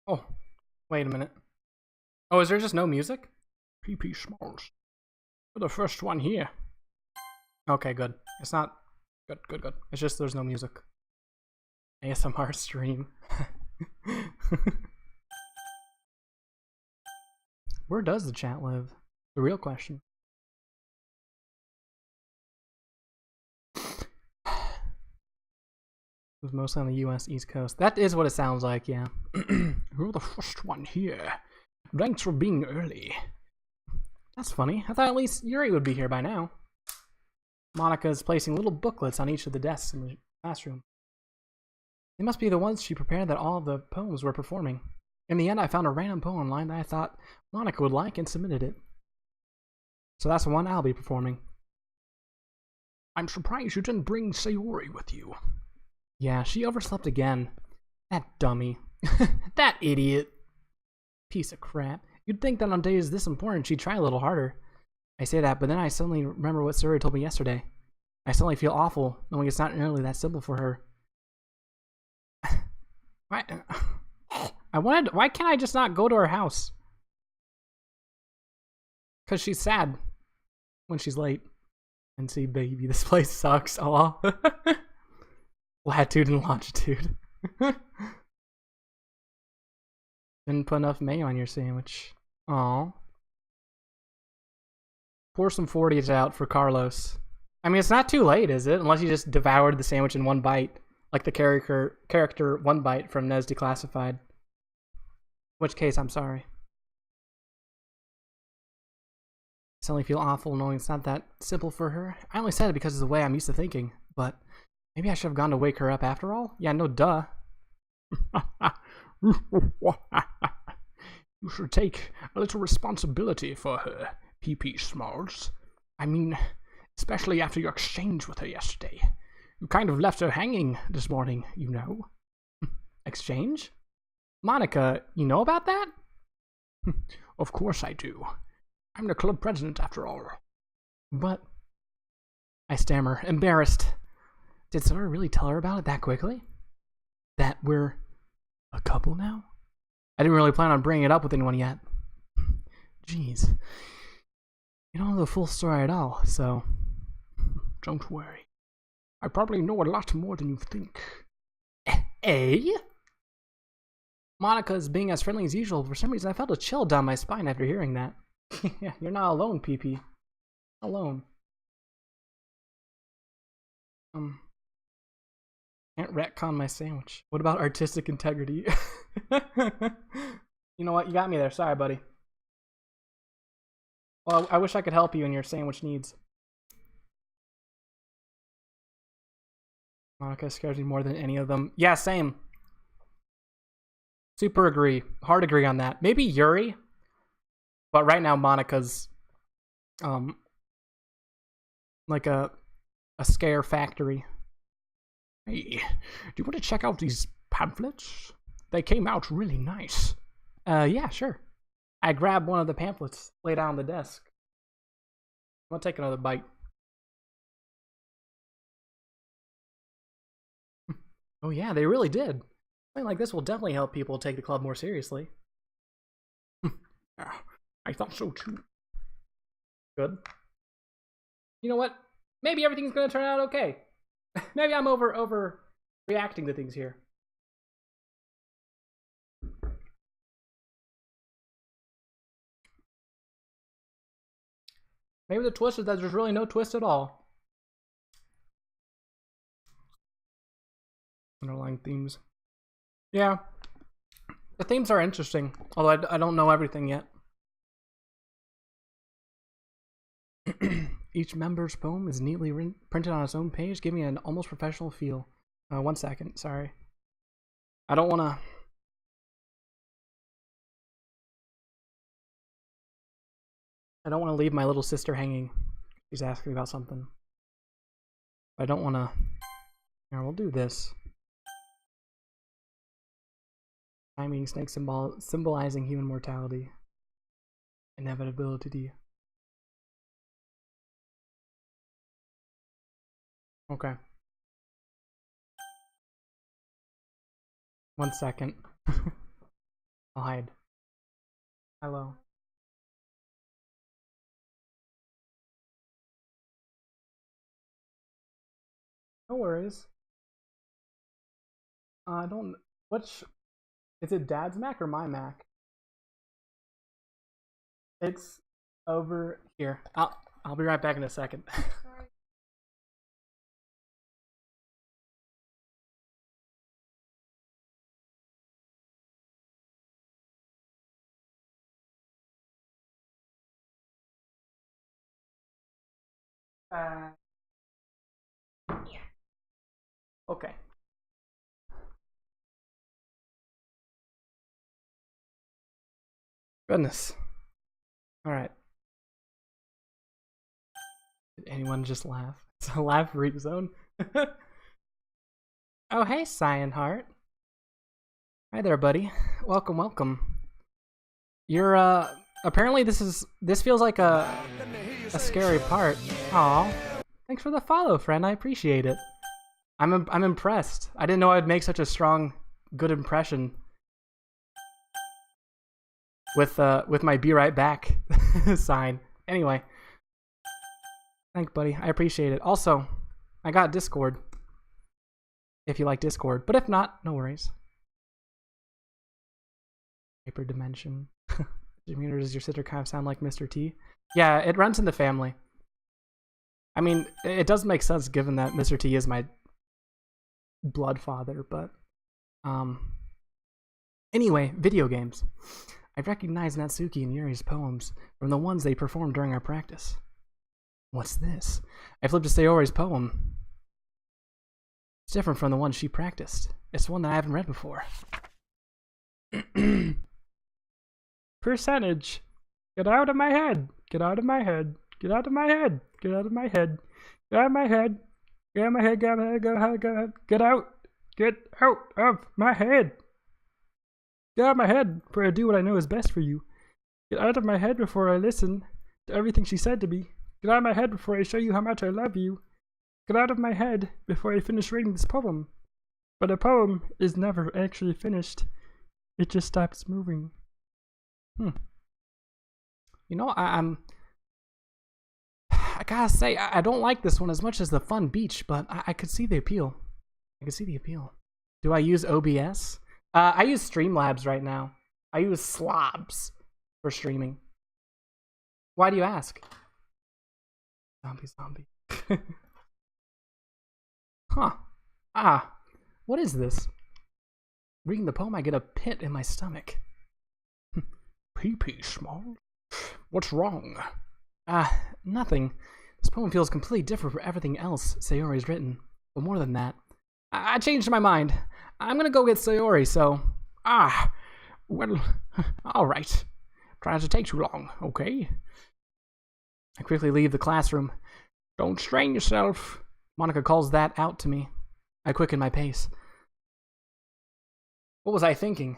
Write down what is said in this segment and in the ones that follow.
Oh, wait a minute. Oh, is there just no music? PP Smalls. You're the first one here. Okay, good. It's not... Good. It's just there's no music. ASMR stream. Where does the chat live? The real question. It was mostly on the US East Coast. That is what it sounds like, yeah. You're the first one here. Thanks for being early. That's funny. I thought at least Yuri would be here by now. Monica is placing little booklets on each of the desks in the classroom. They must be the ones she prepared that all of the poems were performing. In the end, I found a random poem line that I thought Monica would like and submitted it. So that's the one I'll be performing. I'm surprised you didn't bring Sayori with you. Yeah, she overslept again. That dummy. That idiot. Piece of crap. You'd think that on days this important she'd try a little harder. I say that, but then I suddenly remember what Sayori told me yesterday. I suddenly feel awful, knowing it's not nearly that simple for her. Why can't I just not go to her house? Because she's sad when she's late. And see, baby, this place sucks. Aw. Latitude and longitude. Didn't put enough mayo on your sandwich. Aw. Pour some 40s out for Carlos. I mean, it's not too late, is it? Unless you just devoured the sandwich in one bite. Like the character One Bite from Nez Declassified. In which case, I'm sorry. I suddenly feel awful knowing it's not that simple for her. I only said it because of the way I'm used to thinking, but maybe I should have gone to wake her up after all? Yeah, no duh. You should take a little responsibility for her, PP Smalls. I mean, especially after your exchange with her yesterday. You kind of left her hanging this morning, you know. Exchange? Monica, you know about that? Of course I do. I'm the club president after all. But... I stammer, embarrassed. Did Sarah really tell her about it that quickly? That we're a couple now? I didn't really plan on bringing it up with anyone yet. Jeez. You don't know the full story at all, so... Don't worry. I probably know a lot more than you think. Eh? Monica is being as friendly as usual. For some reason, I felt a chill down my spine after hearing that. Yeah, you're not alone, PP. Alone. Can't retcon my sandwich. What about artistic integrity? You know what? You got me there. Sorry, buddy. Well, I wish I could help you in your sandwich needs. Monica scares me more than any of them. Yeah, same. Super agree. Hard agree on that. Maybe Yuri. But right now, Monica's like a scare factory. Hey, do you want to check out these pamphlets? They came out really nice. Yeah, sure. I grabbed one of the pamphlets, laid it on the desk. I'm gonna take another bite. Oh yeah, they really did. Something like this will definitely help people take the club more seriously. I thought so too. Good. You know what? Maybe everything's gonna turn out okay. Maybe I'm over reacting to things here. Maybe the twist is that there's really no twist at all. Underlying themes. Yeah. The themes are interesting, although I don't know everything yet. Each member's poem is neatly printed on its own page, giving it an almost professional feel. 1 second, sorry. I don't want to leave my little sister hanging. She's asking about something. I don't want to... Here, we'll do this. Time-eating snake symbolizing human mortality. Inevitability. Okay. 1 second. I'll hide. Hello. No worries. I don't. Which is it? Dad's Mac or my Mac? It's over here. I'll be right back in a second. Yeah. Okay. Goodness. All right. Did anyone just laugh? It's a laugh freak zone. Oh, hey, Cyanheart. Hi there, buddy. Welcome, welcome. You're apparently this feels like a scary part. Aw. Thanks for the follow, friend. I appreciate it. I'm impressed. I didn't know I'd make such a strong, good impression with my "be right back" sign. Anyway, thanks, buddy. I appreciate it. Also, I got Discord. If you like Discord, but if not, no worries. Hyper Dimension. Demeanor, does your sister kind of sound like Mr. T? Yeah, it runs in the family. I mean, it does make sense given that Mr. T is my blood father, but anyway, video games. I recognize Natsuki and Yuri's poems from the ones they performed during our practice. What's this? I flipped to Sayori's poem. It's different from the one she practiced. It's one that I haven't read before. Percentage. Get out of my head. Get out of my head. Get out of my head. Get out of my head. Get out of my head. Get out of my head. Get out of my head. Get out. Get out. Get out of my head. Get out of my head before I do what I know is best for you. Get out of my head before I listen to everything she said to me. Get out of my head before I show you how much I love you. Get out of my head before I finish reading this poem. But a poem is never actually finished. It just stops moving. You know, I gotta say, I don't like this one as much as the fun beach, but I could see the appeal. I could see the appeal. Do I use OBS? I use Streamlabs right now. I use Slobs for streaming. Why do you ask? Zombie. Huh. What is this? Reading the poem, I get a pit in my stomach. Pee-pee, Small. What's wrong? Nothing. This poem feels completely different from everything else Sayori's written. But more than that, I changed my mind. I'm gonna go get Sayori, so... well, alright. Try not to take too long, okay? I quickly leave the classroom. Don't strain yourself. Monica calls that out to me. I quicken my pace. What was I thinking?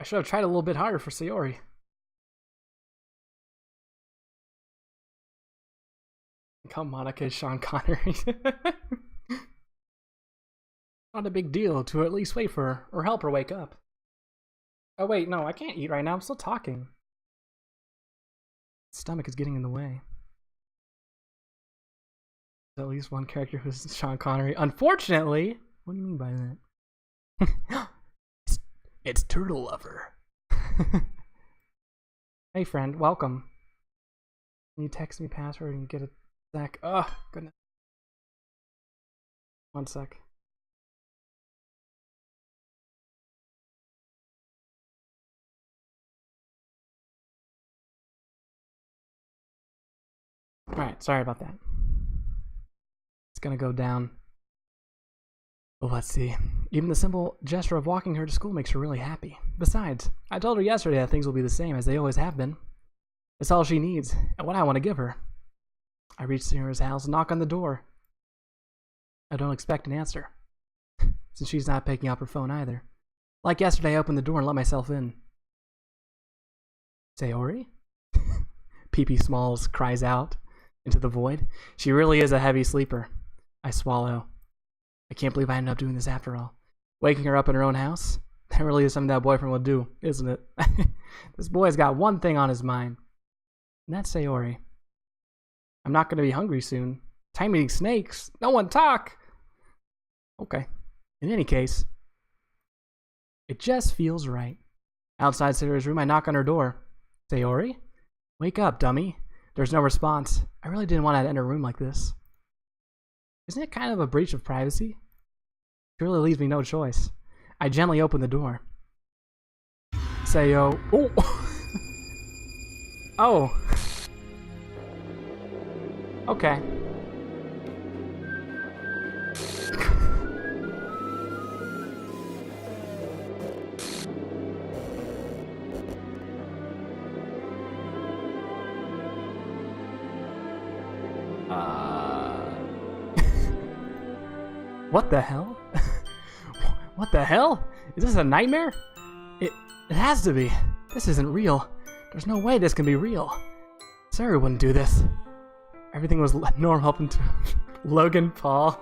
I should have tried a little bit harder for Sayori. Come, Monica is Sean Connery. Not a big deal to at least wait for her, or help her wake up. Oh wait, no, I can't eat right now, I'm still talking. Stomach is getting in the way. There's at least one character who's Sean Connery. Unfortunately! What do you mean by that? It's Turtle Lover. Hey friend, welcome. Can you text me password and get a sec? Oh, goodness. 1 sec. Alright, sorry about that. It's gonna go down. Well, let's see. Even the simple gesture of walking her to school makes her really happy. Besides, I told her yesterday that things will be the same as they always have been. It's all she needs, and what I want to give her. I reach Sarah's house and knock on the door. I don't expect an answer, since she's not picking up her phone either. Like yesterday, I opened the door and let myself in. Sayori? PP Smalls cries out. into the void. She really is a heavy sleeper. I swallow. I can't believe I ended up doing this after all. Waking her up in her own house? That really is something that boyfriend would do, isn't it? This boy's got one thing on his mind. And that's Sayori. I'm not going to be hungry soon. Time eating snakes. No one talk! Okay. In any case, it just feels right. Outside Sayori's room, I knock on her door. Sayori? Wake up, dummy. There's no response. I really didn't want to enter a room like this. Isn't it kind of a breach of privacy? It really leaves me no choice. I gently open the door. Sayo. Oh! Oh. Okay. What the hell? What the hell? Is this a nightmare? It has to be. This isn't real. There's no way this can be real. Sarah wouldn't do this. Everything was normal up until Logan Paul.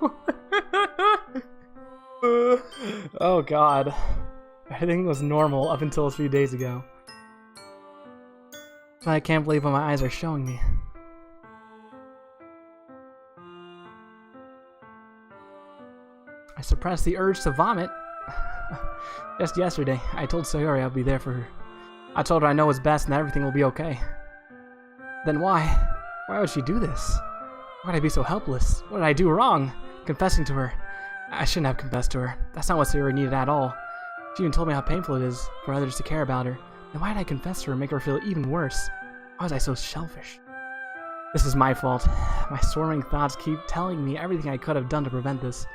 Oh god. Everything was normal up until a few days ago. But I can't believe what my eyes are showing me. I suppressed the urge to vomit. Just yesterday, I told Sayori I'll be there for her. I told her I know what's best and that everything will be okay. Then why? Why would she do this? Why would I be so helpless? What did I do wrong? Confessing to her. I shouldn't have confessed to her. That's not what Sayori needed at all. She even told me how painful it is for others to care about her. Then why did I confess to her and make her feel even worse? Why was I so selfish? This is my fault. My swarming thoughts keep telling me everything I could have done to prevent this.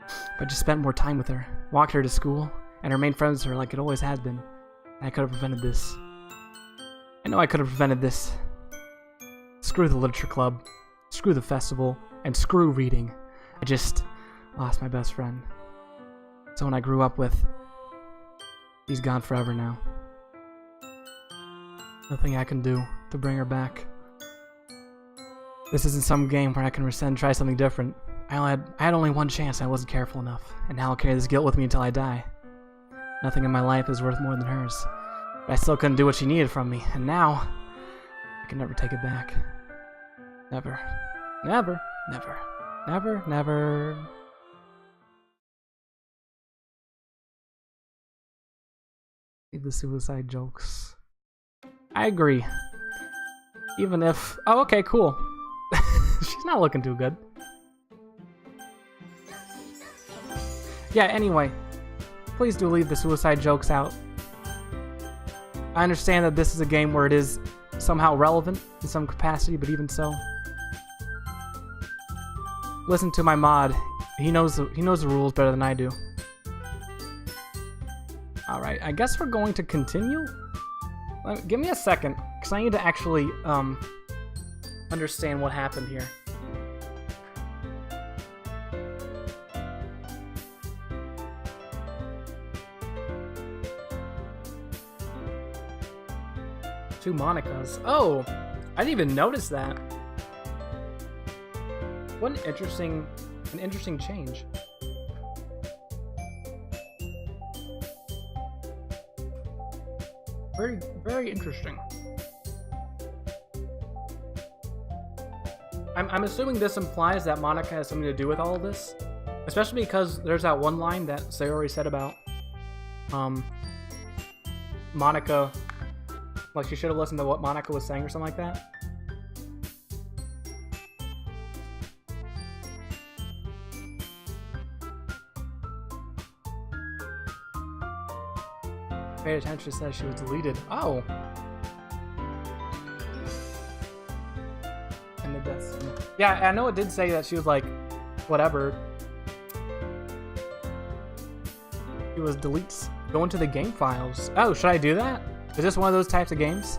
If I just spent more time with her, walked her to school, and remained friends with her like it always has been, I could have prevented this. I know I could have prevented this. Screw the literature club, screw the festival, and screw reading. I just lost my best friend. Someone I grew up with. He's gone forever now. Nothing I can do to bring her back. This isn't some game where I can rescind and try something different. I had only one chance and I wasn't careful enough, and now I'll carry this guilt with me until I die. Nothing in my life is worth more than hers. But I still couldn't do what she needed from me, and now I can never take it back. Never. Never. Never. Never. Never. Leave the suicide jokes. I agree. Even if... Oh, okay, cool. She's not looking too good. Yeah, anyway, please do leave the suicide jokes out. I understand that this is a game where it is somehow relevant in some capacity, but even so. Listen to my mod. He knows the rules better than I do. Alright, I guess we're going to continue. Give me a second, because I need to actually understand what happened here. Two Monicas. Oh, I didn't even notice that. What an interesting change. Very, very interesting. I'm assuming this implies that Monica has something to do with all of this, especially because there's that one line that Sayori said about Monica. Like, she should have listened to what Monica was saying or something like that. Paid attention, says she was deleted. Oh! And the death scene. Yeah, I know it did say that she was like, whatever. She was deletes. Go into the game files. Oh, should I do that? Is this one of those types of games?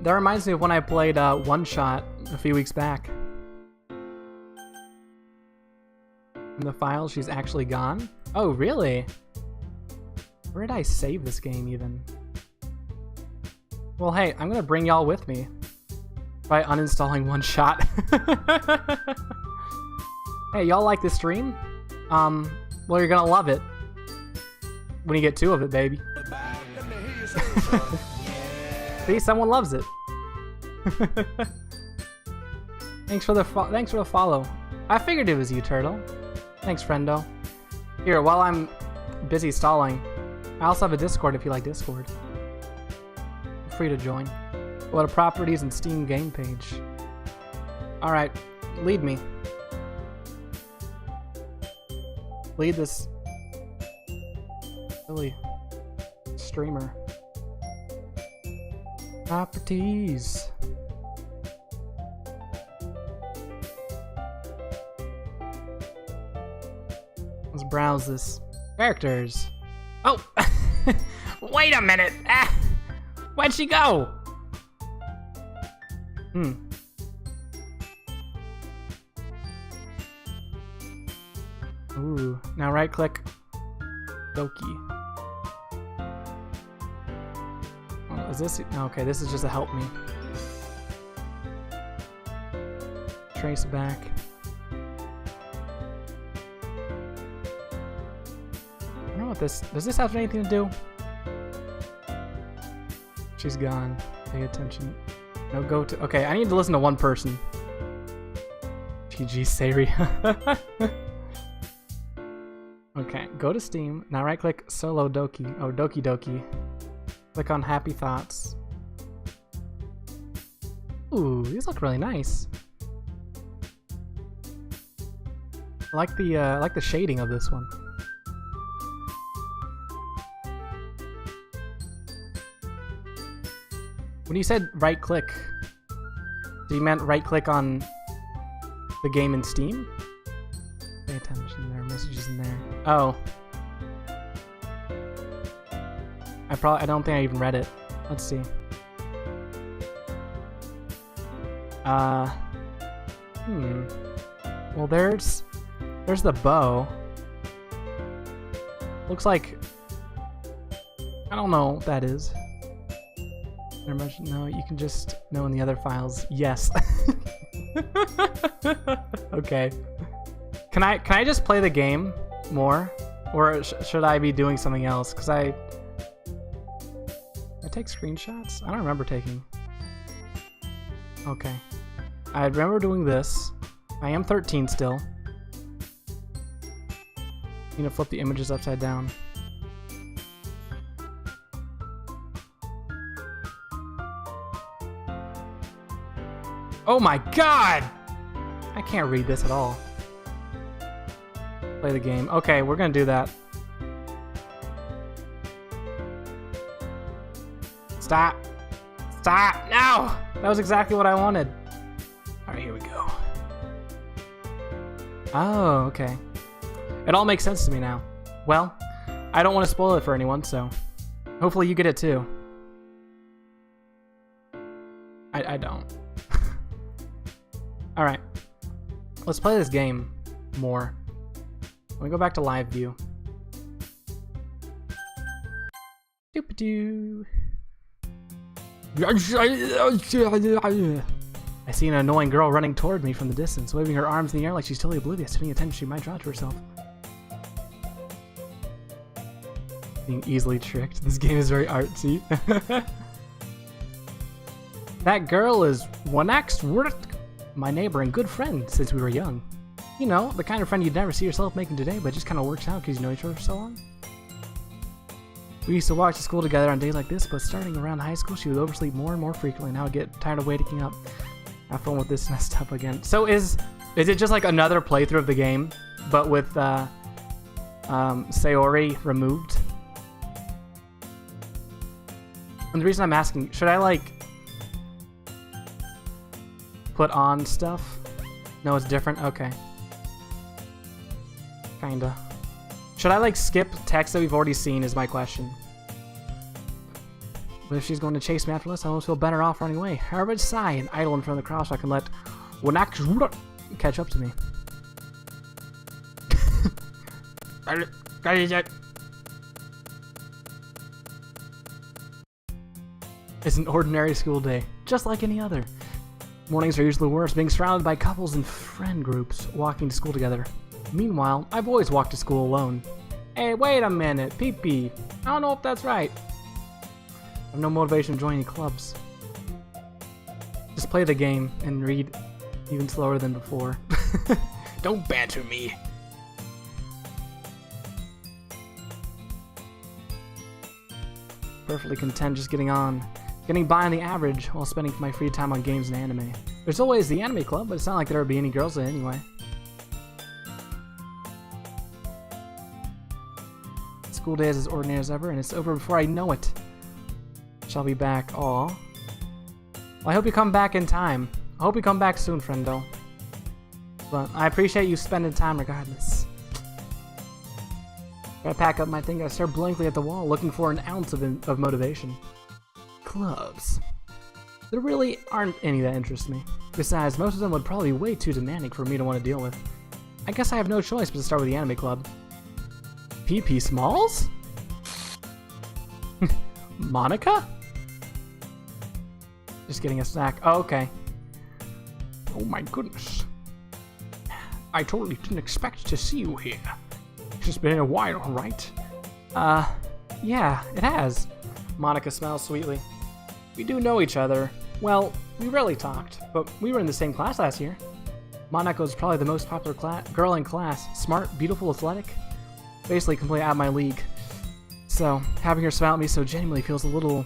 That reminds me of when I played One Shot a few weeks back. In the file, she's actually gone? Oh, really? Where did I save this game even? Well, hey, I'm gonna bring y'all with me by uninstalling one shot. Hey, y'all like this stream? Well, you're gonna love it when you get 2 of it, baby. See, someone loves it. Thanks for the follow. I figured it was you, Turtle. Thanks, friendo. Here, while I'm busy stalling, I also have a Discord if you like Discord. Feel free to join. Go to properties and Steam game page. Alright, lead me. Lead this silly streamer. Properties. Let's browse this. Characters. Oh! Wait a minute! Ah! Where'd she go? Ooh. Now right click Doki. Oh, is this? Okay, this is just to help me. Trace back. I don't know what this... Does this have anything to do? She's gone. Pay attention. No go to... Okay, I need to listen to one person. GG Sari. Okay, go to Steam. Now right click Solo Doki. Oh, Doki Doki. Click on Happy Thoughts. Ooh, these look really nice. I like the shading of this one. When you said right click, do you meant right click on the game in Steam? Pay attention, there are messages in there. Oh. I don't think I even read it. Let's see. Well, there's the bow. Looks like, I don't know what that is. No, you can just know in the other files. Yes. Okay. Can I just play the game more, or should I be doing something else? Cause I take screenshots. I don't remember taking. Okay. I remember doing this. I am 13 still. Need to flip the images upside down. Oh my god! I can't read this at all. Play the game. Okay, we're gonna do that. Stop! Stop! No! That was exactly what I wanted. Alright, here we go. Oh, okay. It all makes sense to me now. Well, I don't want to spoil it for anyone, so hopefully you get it too. I don't. Alright. Let's play this game more. Let me go back to live view. Doop-a-doo. I see an annoying girl running toward me from the distance, waving her arms in the air like she's totally oblivious to any attention she might draw to herself. Being easily tricked. This game is very artsy. That girl is Wanax Wurt, my neighbor and good friend since we were young. You know, the kind of friend you'd never see yourself making today, but it just kind of works out because you know each other for so long. We used to walk to school together on days like this, but starting around high school, she would oversleep more and more frequently, and I would get tired of waking up. Have fun with this messed up again. So is it just like another playthrough of the game, but with Sayori removed? And the reason I'm asking, should I like put on stuff? No, it's different? Okay. Kinda. Should I like skip text that we've already seen is my question. But if she's going to chase me after this, I almost feel better off running away. However, I just sigh and idle in front of the crowd so I can let Wanax catch up to me. It's an ordinary school day, just like any other. Mornings are usually worse, being surrounded by couples and friend groups walking to school together. Meanwhile, I've always walked to school alone. Hey, wait a minute, pee-pee. I don't know if that's right. I have no motivation to join any clubs. Just play the game and read even slower than before. Don't banter me. Perfectly content just getting by on the average while spending my free time on games and anime. There's always the anime club, but it's not like there would be any girls in it anyway. School day is as ordinary as ever, and it's over before I know it. Shall be back. Aw. Well, I hope you come back in time. I hope you come back soon, friendo. But I appreciate you spending time regardless. Gotta pack up my thing. I stare blankly at the wall, looking for an ounce of motivation. Clubs. There really aren't any that interest me. Besides, most of them would probably be way too demanding for me to want to deal with. I guess I have no choice but to start with the anime club. PP Smalls? Monica? Just getting a snack. Oh, okay. Oh my goodness. I totally didn't expect to see you here. It's been a while, right? Yeah, it has. Monica smiles sweetly. We do know each other. Well, we rarely talked, but we were in the same class last year. Monica was probably the most popular girl in class. Smart, beautiful, athletic. Basically completely out of my league. So, having her smile at me so genuinely feels a little...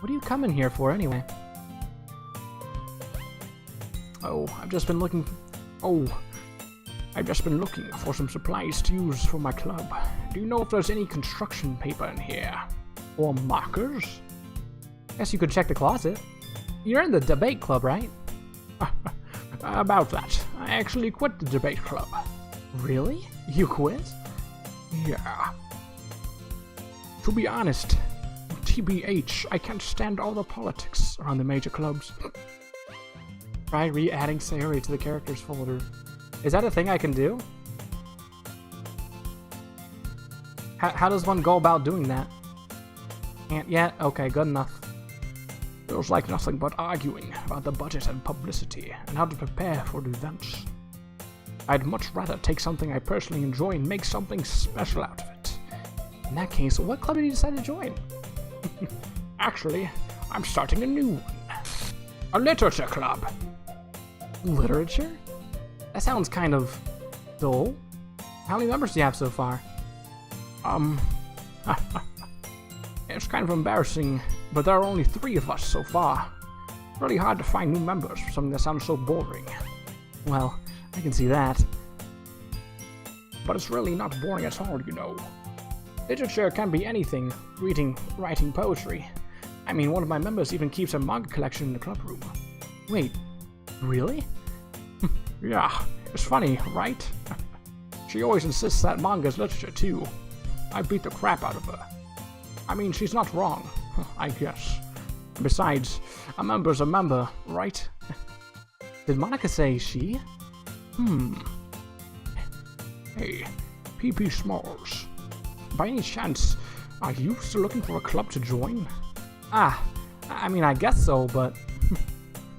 What are you coming here for, anyway? I've just been looking for some supplies to use for my club. Do you know if there's any construction paper in here? Or markers? Guess you could check the closet. You're in the debate club, right? About that. I actually quit the debate club. Really? You quit? Yeah. To be honest, TBH, I can't stand all the politics around the major clubs. Try re-adding Sayori to the characters folder. Is that a thing I can do? How does one go about doing that? Can't yet? Okay, good enough. Feels like nothing but arguing about the budget and publicity and how to prepare for the events. I'd much rather take something I personally enjoy and make something special out of it. In that case, what club did you decide to join? Actually, I'm starting a new one. A literature club. Literature? That sounds kind of dull. How many members do you have so far? It's kind of embarrassing, but there are only 3 of us so far. Really hard to find new members for something that sounds so boring. Well, I can see that. But it's really not boring at all, you know. Literature can be anything. Reading, writing poetry. I mean, one of my members even keeps a manga collection in the club room. Wait, really? Yeah, it's funny, right? She always insists that manga's literature, too. I beat the crap out of her. I mean, she's not wrong, I guess. Besides, a member's a member, right? Did Monica say she? Hey, PP Smalls. By any chance, are you still looking for a club to join? I mean, I guess so, but...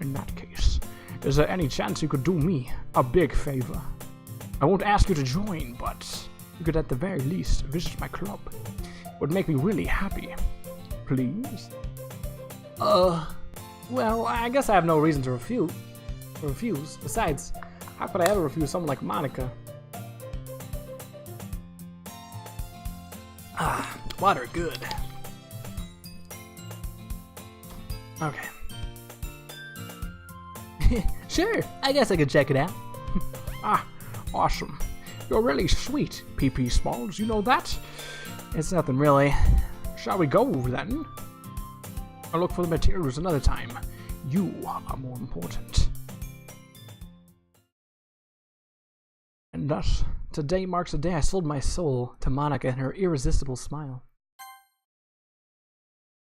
In that case, is there any chance you could do me a big favor? I won't ask you to join, but you could at the very least visit my club. It would make me really happy. Please? Well, I guess I have no reason to refuse. Besides, how could I ever refuse someone like Monica? Water, good. Okay. Sure, I guess I could check it out. Awesome. You're really sweet, PP Smalls, you know that? It's nothing really. Shall we go then? I'll look for the materials another time. You are more important. And thus, today marks the day I sold my soul to Monica and her irresistible smile.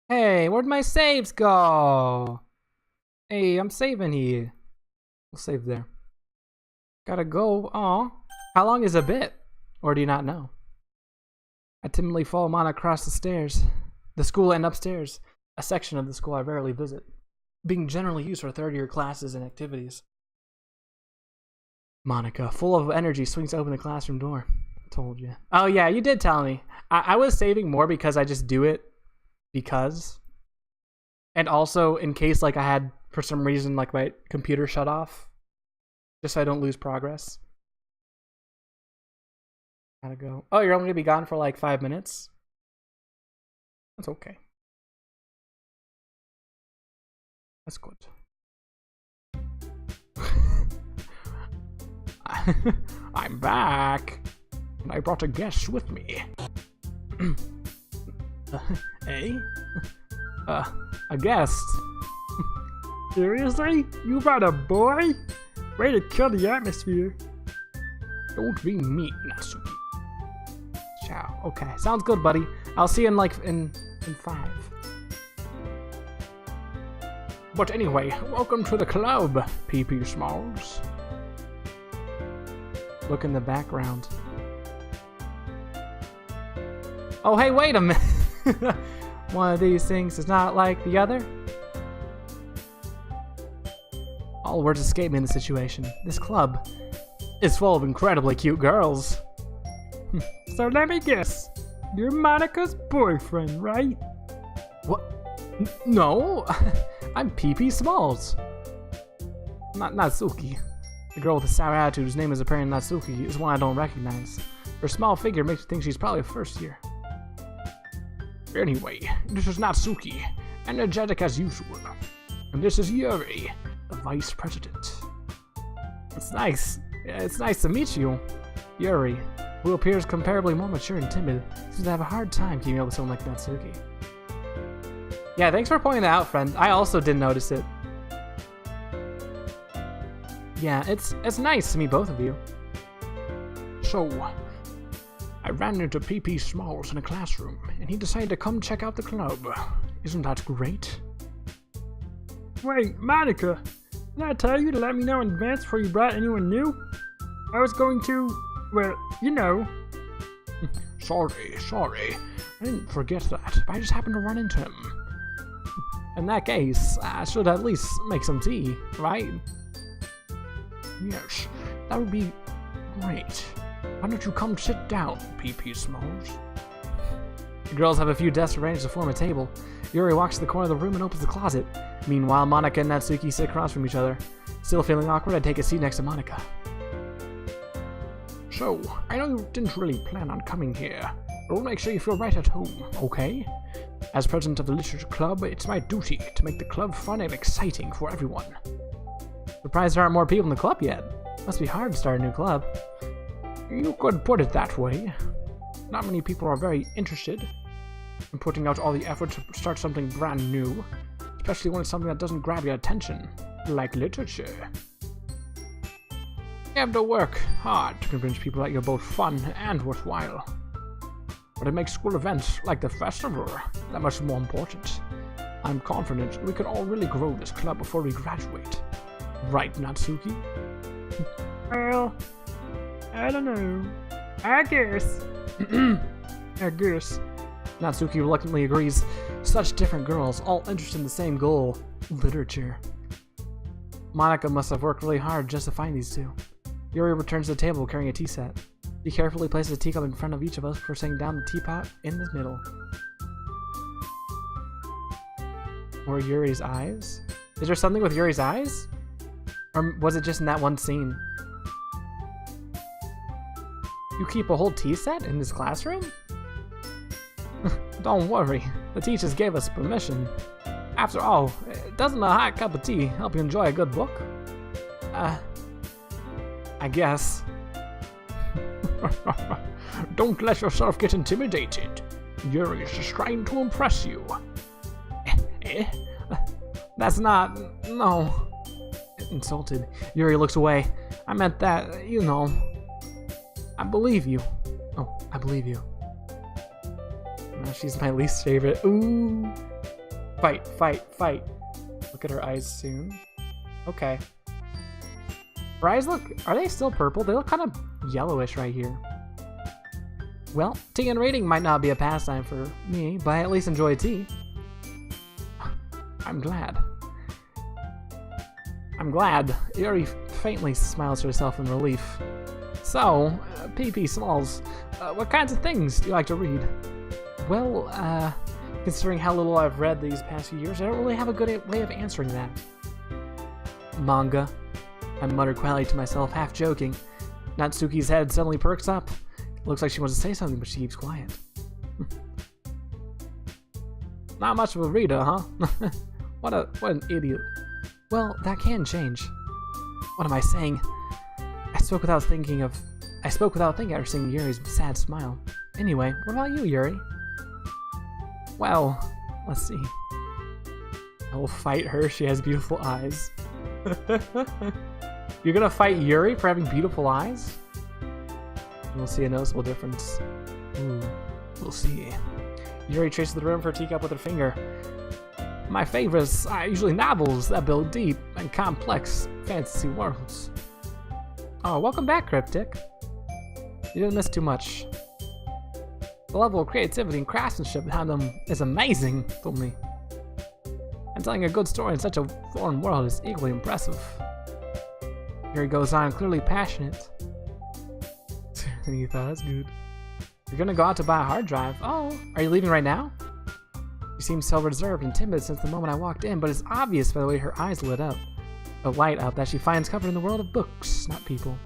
Hey, where'd my saves go? Hey, I'm saving here. We'll save there. Gotta go. Aw. How long is a bit? Or do you not know? I timidly follow Monica across the stairs. The school and upstairs. a section of the school I rarely visit, being generally used for third-year classes and activities. Monica, full of energy, swings open the classroom door. Told you. Oh yeah, you did tell me. I was saving more because I just do it because. And also in case like I had, for some reason, like my computer shut off. Just so I don't lose progress. Gotta go. Oh, you're only gonna be gone for like 5 minutes? That's okay. That's good. I'm back. And I brought a guest with me. Eh? A guest? Seriously? You brought a boy? Way to kill the atmosphere. Don't be mean, Natsuki. Ciao. Okay, sounds good, buddy. I'll see you in like in 5. But anyway, welcome to the club, PP Smalls. Look in the background. Oh, hey, wait a minute. One of these things is not like the other. All words escape me in the situation. This club is full of incredibly cute girls. So let me guess. You're Monica's boyfriend, right? What? No. I'm PP Smalls. Not Natsuki. The girl with the sour attitude whose name is apparently Natsuki is one I don't recognize. Her small figure makes me think she's probably a first year. Anyway, this is Natsuki, energetic as usual. And this is Yuri, the vice president. It's nice. It's nice to meet you. Yuri, who appears comparably more mature and timid, seems to have a hard time keeping up with someone like Natsuki. Yeah, thanks for pointing that out, friend. I also didn't notice it. Yeah, it's nice to meet both of you. So, I ran into PP Smalls in a classroom, and he decided to come check out the club. Isn't that great? Wait, Monica, did I tell you to let me know in advance before you brought anyone new? I was going to, well, you know. Sorry. I didn't forget that, but I just happened to run into him. In that case, I should at least make some tea, right? Yes, that would be great. Why don't you come sit down, PP Smalls? The girls have a few desks arranged to form a table. Yuri walks to the corner of the room and opens the closet. Meanwhile, Monica and Natsuki sit across from each other. Still feeling awkward, I take a seat next to Monica. So, I know you didn't really plan on coming here, but we'll make sure you feel right at home, okay? As president of the Literature Club, it's my duty to make the club fun and exciting for everyone. Surprised there aren't more people in the club yet. Must be hard to start a new club. You could put it that way. Not many people are very interested in putting out all the effort to start something brand new, especially when it's something that doesn't grab your attention, like literature. You have to work hard to convince people that you're both fun and worthwhile. But it makes school events like the festival that much more important. I'm confident we can all really grow this club before we graduate. Right, Natsuki? Well, I don't know. I guess. I guess. Natsuki reluctantly agrees. Such different girls, all interested in the same goal, literature. Monica must have worked really hard just to find these two. Yuri returns to the table carrying a tea set. He carefully places a teacup in front of each of us before setting down the teapot in the middle. Or Yuri's eyes? Is there something with Yuri's eyes? Or was it just in that one scene? You keep a whole tea set in this classroom? Don't worry, the teachers gave us permission. After all, doesn't a hot cup of tea help you enjoy a good book? I guess. Don't let yourself get intimidated. Yuri is just trying to impress you. That's not... no. Insulted. Yuri looks away. I meant that, you know. I believe you. Oh, I believe you. Now she's my least favorite. Ooh. Fight. Look at her eyes soon. Okay. Her eyes look... are they still purple? They look kind of yellowish right here. Well, tea and reading might not be a pastime for me, but I at least enjoy tea. I'm glad. I'm glad. Yuri faintly smiles to herself in relief. So, PP Smalls, what kinds of things do you like to read? Well, considering how little I've read these past few years, I don't really have a good way of answering that. Manga. I muttered quietly to myself, half joking. Natsuki's head suddenly perks up. Looks like she wants to say something, but she keeps quiet. Not much of a reader, huh? What an idiot. Well, that can change. What am I saying? I spoke without thinking after seeing Yuri's sad smile. Anyway, what about you, Yuri? Well, let's see. I will fight her. She has beautiful eyes. You're gonna fight Yuri for having beautiful eyes? We'll see a noticeable difference. Ooh, we'll see. Yuri traces the rim of her teacup with her finger. My favorites are usually novels that build deep and complex fantasy worlds. Oh, welcome back, Cryptic. You didn't miss too much. The level of creativity and craftsmanship behind them is amazing, told me. And telling a good story in such a foreign world is equally impressive. Here he goes on, clearly passionate. And you thought, that's good. You're gonna go out to buy a hard drive. Oh, are you leaving right now? She seems so reserved and timid since the moment I walked in, but it's obvious by the way her eyes light up that she finds comfort in the world of books, not people.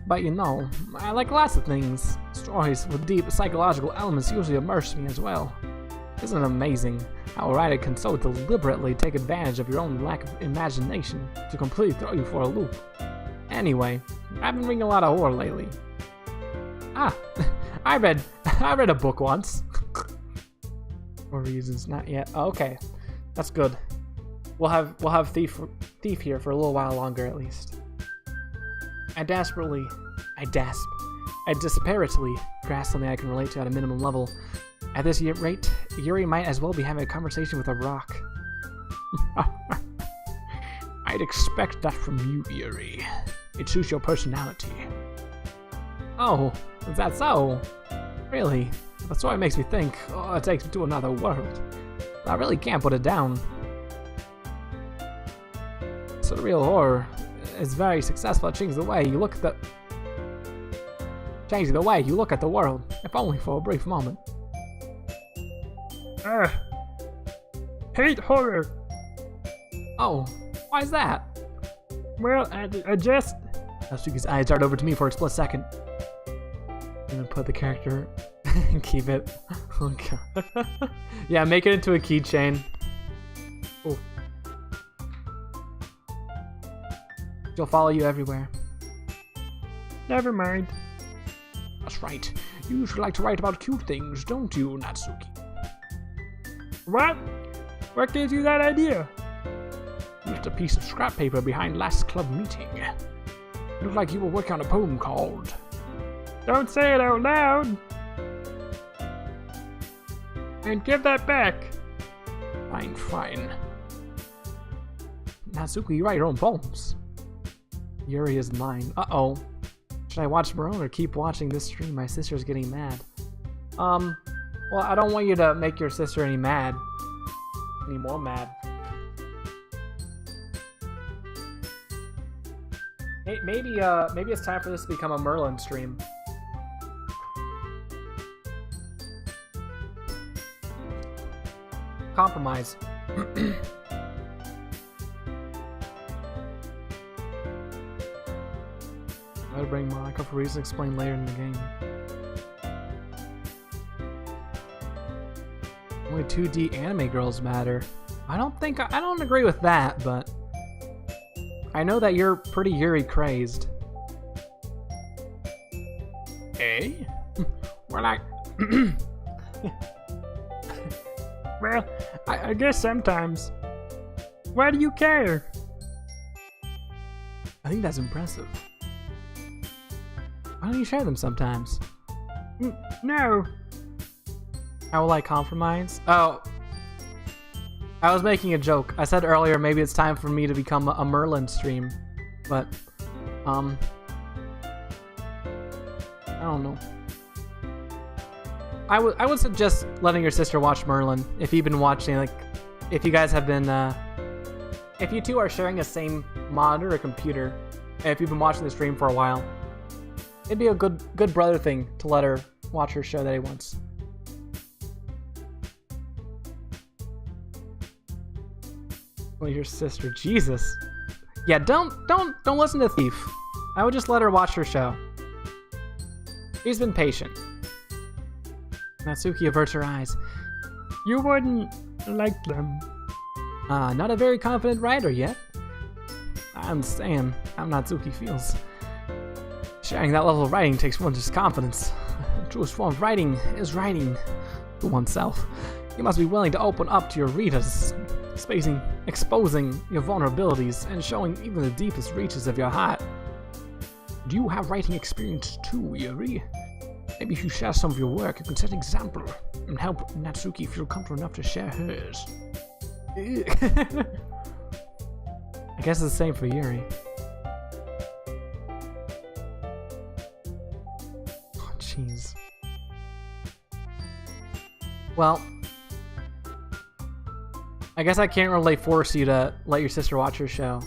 But you know, I like lots of things. Stories with deep psychological elements usually immerse me as well. Isn't it amazing how a writer can so deliberately take advantage of your own lack of imagination to completely throw you for a loop? Anyway, I've been reading a lot of horror lately. Ah, I read a book once. For reasons not yet. Oh, okay, that's good. We'll have Thief here for a little while longer at least. I desperately grasp something I can relate to at a minimum level. At this rate, Yuri might as well be having a conversation with a rock. I'd expect that from you, Yuri. It suits your personality. Oh, is that so? Really? That story makes me think, oh, it takes me to another world. I really can't put it down. Surreal horror is very successful at changing the way you look at the world, if only for a brief moment. Hate horror. Oh, why is that? Well, I just... Natsuki's eyes dart over to me for a split second. I'm gonna put the character and keep it. Oh god. Yeah, make it into a keychain. Oh. She'll follow you everywhere. Never mind. That's right. You usually like to write about cute things, don't you, Natsuki? What? What gives you that idea? You left a piece of scrap paper behind last club meeting. Looked like you were working on a poem called... Don't say it out loud! And give that back! Fine, fine. Natsuki, you write your own poems. Yuri is mine. Uh-oh. Should I watch Marone or keep watching this stream? My sister's getting mad. Well, I don't want you to make your sister any more mad. Maybe it's time for this to become a Merlin stream. Compromise. I'll bring Monica for reasons explained later in the game. Only 2D anime girls matter. I don't agree with that, but I know that you're pretty Yuri crazed. Eh? Well, well, I guess sometimes. Why do you care? I think that's impressive. Why don't you share them sometimes? No. How will I compromise? Oh. I was making a joke. I said earlier maybe it's time for me to become a Merlin stream. But, I don't know. I would suggest letting your sister watch Merlin if you've been watching, like, if you guys have been, if you two are sharing a same monitor or computer, and if you've been watching the stream for a while, it'd be a good brother thing to let her watch her show that he wants. Well, your sister, Jesus. Yeah, don't listen to Thief. I would just let her watch her show. She's been patient. Natsuki averts her eyes. You wouldn't like them. Not a very confident writer yet. I understand how Natsuki feels. Sharing that level of writing takes one's confidence. The truest form of writing is writing to oneself. You must be willing to open up to your readers, exposing your vulnerabilities, and showing even the deepest reaches of your heart. Do you have writing experience too, Yuri? Maybe if you share some of your work, you can set an example and help Natsuki feel comfortable enough to share hers. I guess it's the same for Yuri. Oh, jeez. Well, I guess I can't really force you to let your sister watch your show.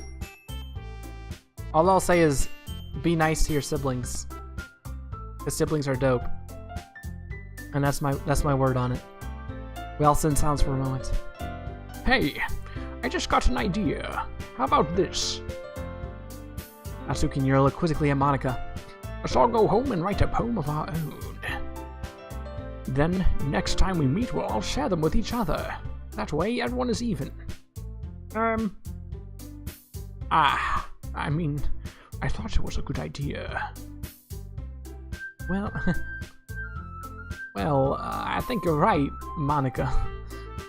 All I'll say is, be nice to your siblings. The siblings are dope. And that's my word on it. We all sit in silence for a moment. Hey, I just got an idea. How about this? Natsuki and Yuri look quizzically at Monica. Let's all go home and write a poem of our own. Then, next time we meet, we'll all share them with each other. That way, everyone is even. I mean, I thought it was a good idea. Well, I think you're right, Monica.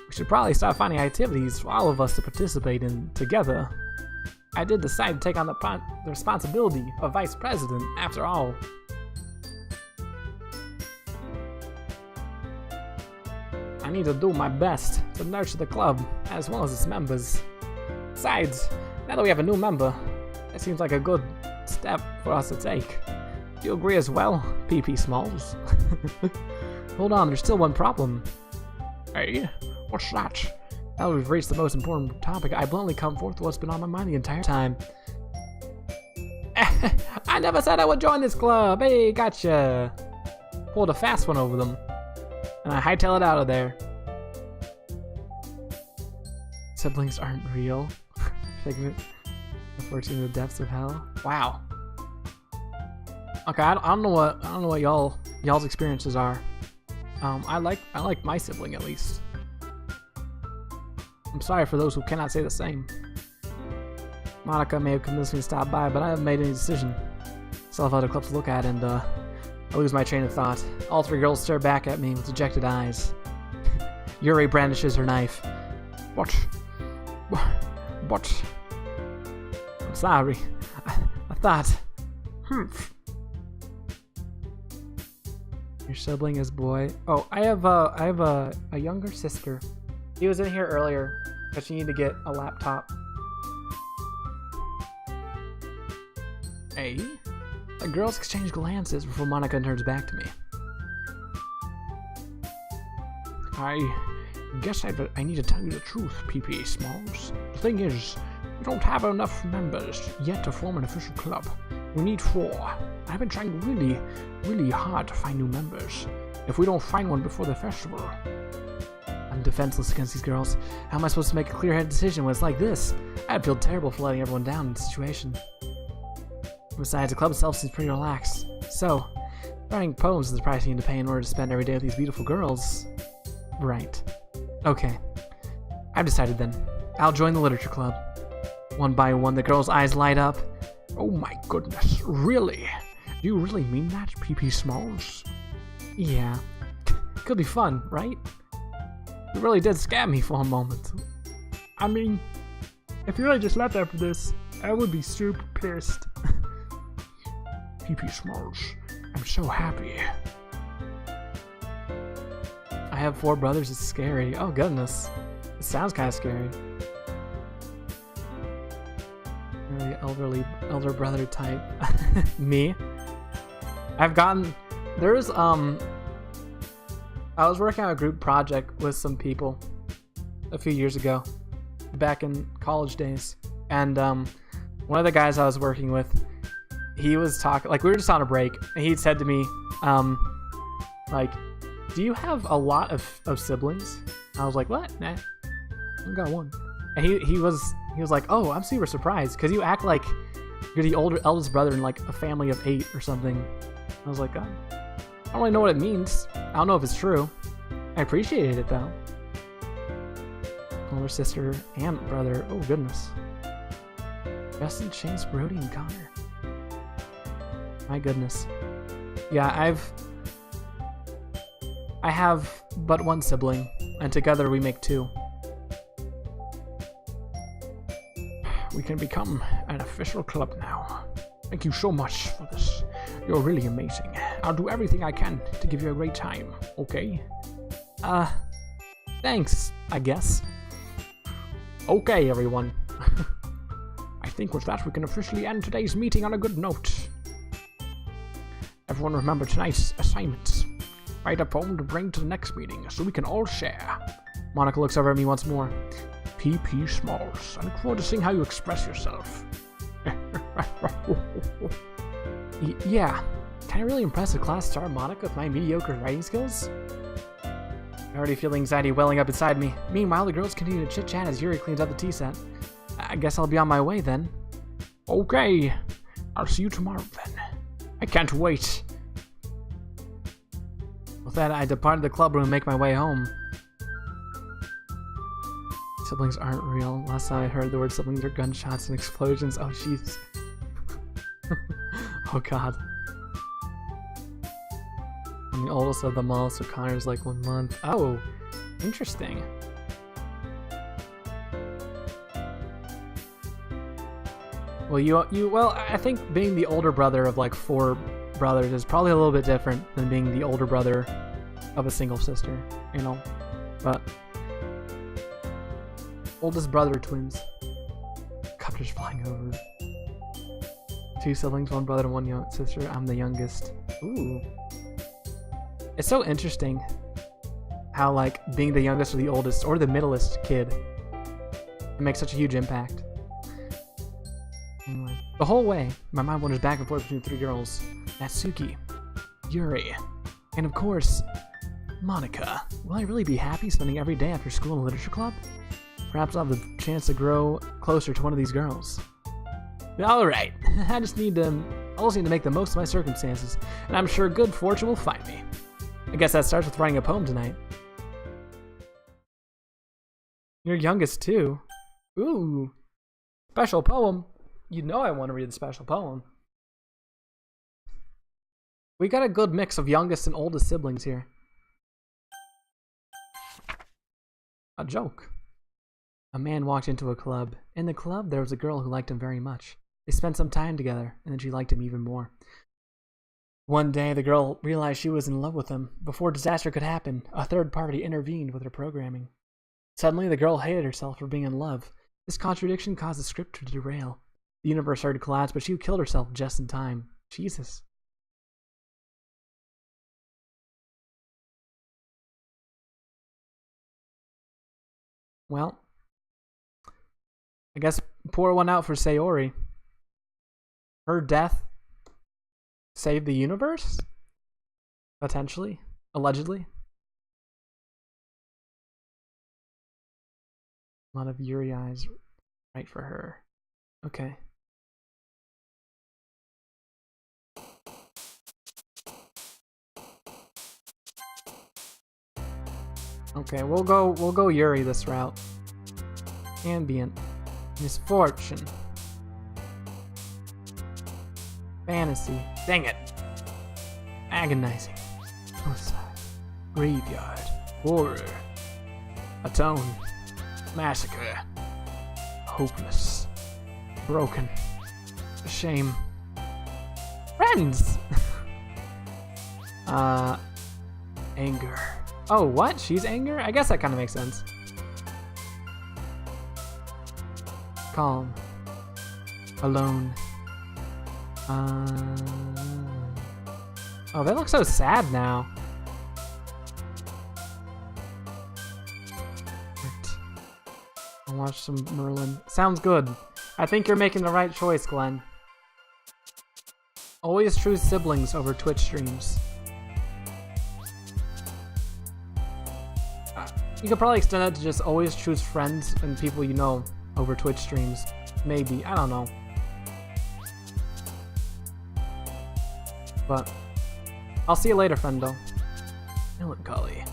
We should probably start finding activities for all of us to participate in together. I did decide to take on the responsibility of vice president, after all. I need to do my best to nurture the club, as well as its members. Besides, now that we have a new member, it seems like a good step for us to take. Do you agree as well, PP Smalls? Hold on, there's still one problem. Hey, what's that? Now that we've reached the most important topic, I bluntly come forth with what's been on my mind the entire time. I never said I would join this club! Hey, gotcha! Pulled a fast one over them. And I hightail it out of there. Siblings aren't real. Figment. Unfortunately, in the depths of hell. Wow. Okay, I don't know what y'all's experiences are. I like my sibling at least. I'm sorry for those who cannot say the same. Monica may have convinced me to stop by, but I haven't made any decision. Still have other clubs to look at, and I lose my train of thought. All three girls stare back at me with dejected eyes. Yuri brandishes her knife. What? I'm sorry. I thought. Your sibling is boy. Oh, I have a younger sister. He was in here earlier, but she needed to get a laptop. Hey? The girls exchange glances before Monica turns back to me. I guess I need to tell you the truth, PP Smalls. The thing is, we don't have enough members yet to form an official club. We need 4. I've been trying really, really hard to find new members. If we don't find one before the festival... I'm defenseless against these girls. How am I supposed to make a clear-headed decision when it's like this? I'd feel terrible for letting everyone down in the situation. Besides, the club itself seems pretty relaxed. So, writing poems is the price you need to pay in order to spend every day with these beautiful girls. Right. Okay. I've decided then. I'll join the literature club. One by one, the girls' eyes light up. Oh my goodness, really? Do you really mean that, PP Smalls? Yeah. Could be fun, right? You really did scare me for a moment. I mean, if you really just left after this, I would be super pissed. PP Smalls, I'm so happy. I have 4 brothers, it's scary. Oh goodness. It sounds kind of scary. Really elder brother type. Me? I've gotten... There's I was working on a group project with some people a few years ago, back in college days, and one of the guys I was working with, he was talking, like, we were just on a break, and he said to me, like, do you have a lot of siblings? I was like, what? Nah, I've got one. And he was like, oh, I'm super surprised, because you act like you're the eldest brother in like a family of 8 or something. I was like, oh, I don't really know what it means. I don't know if it's true. I appreciated it though. Older sister and brother. Oh goodness. Justin, Chase, Brody, and Connor. My goodness. Yeah, I have but one sibling, and together we make 2. We can become an official club now. Thank you so much for this. You're really amazing. I'll do everything I can to give you a great time, okay? Thanks, I guess. Okay, everyone. I think with that we can officially end today's meeting on a good note. Everyone remember tonight's assignments. Write a poem to bring to the next meeting so we can all share. Monica looks over at me once more. P.P. Smalls. I look forward to seeing how you express yourself. Yeah. Can I really impress a class star Monica with my mediocre writing skills? I already feel anxiety welling up inside me. Meanwhile, the girls continue to chit-chat as Yuri cleans up the tea set. I guess I'll be on my way then. Okay. I'll see you tomorrow then. I can't wait. With that, I departed the club room and make my way home. Siblings aren't real. Last time I heard the word siblings are gunshots and explosions. Oh, jeez. Oh, God. I'm the oldest of them all, so Connor's like 1 month. Oh, interesting. Well, I think being the older brother of like 4 brothers is probably a little bit different than being the older brother of a single sister, you know? But oldest brother twins. Copters flying over. 2 siblings, 1 brother and 1 young sister. I'm the youngest. Ooh. It's so interesting how like being the youngest or the oldest or the middleest kid, it makes such a huge impact. Anyway, the whole way, my mind wanders back and forth between 3 girls. Natsuki, Yuri, and of course, Monica. Will I really be happy spending every day after school in a literature club? Perhaps I'll have the chance to grow closer to one of these girls. Alright, I just need to make the most of my circumstances, and I'm sure good fortune will find me. I guess that starts with writing a poem tonight. You're youngest too. Ooh. Special poem. You know I want to read the special poem. We got a good mix of youngest and oldest siblings here. A joke. A man walked into a club. In the club, there was a girl who liked him very much. They spent some time together, and then she liked him even more. One day, the girl realized she was in love with him. Before disaster could happen, a third party intervened with her programming. Suddenly, the girl hated herself for being in love. This contradiction caused the script to derail. The universe started to collapse, but she killed herself just in time. Jesus. Well, I guess pour one out for Sayori. Her death saved the universe? Potentially. Allegedly. A lot of Yuri eyes right for her. Okay. Okay, we'll go Yuri this route. Ambient. Misfortune. Fantasy. Dang it. Agonizing. Suicide. Graveyard. Horror. Atone. Massacre. Hopeless. Broken. Shame. Friends! Anger. Oh, what? She's anger? I guess that kind of makes sense. Calm. Alone. Oh, they look so sad now. I'll watch some Merlin. Sounds good. I think you're making the right choice, Glenn. Always choose siblings over Twitch streams. You could probably extend that to just always choose friends and people you know over Twitch streams. Maybe. I don't know. But I'll see you later, friendo. Melancholy.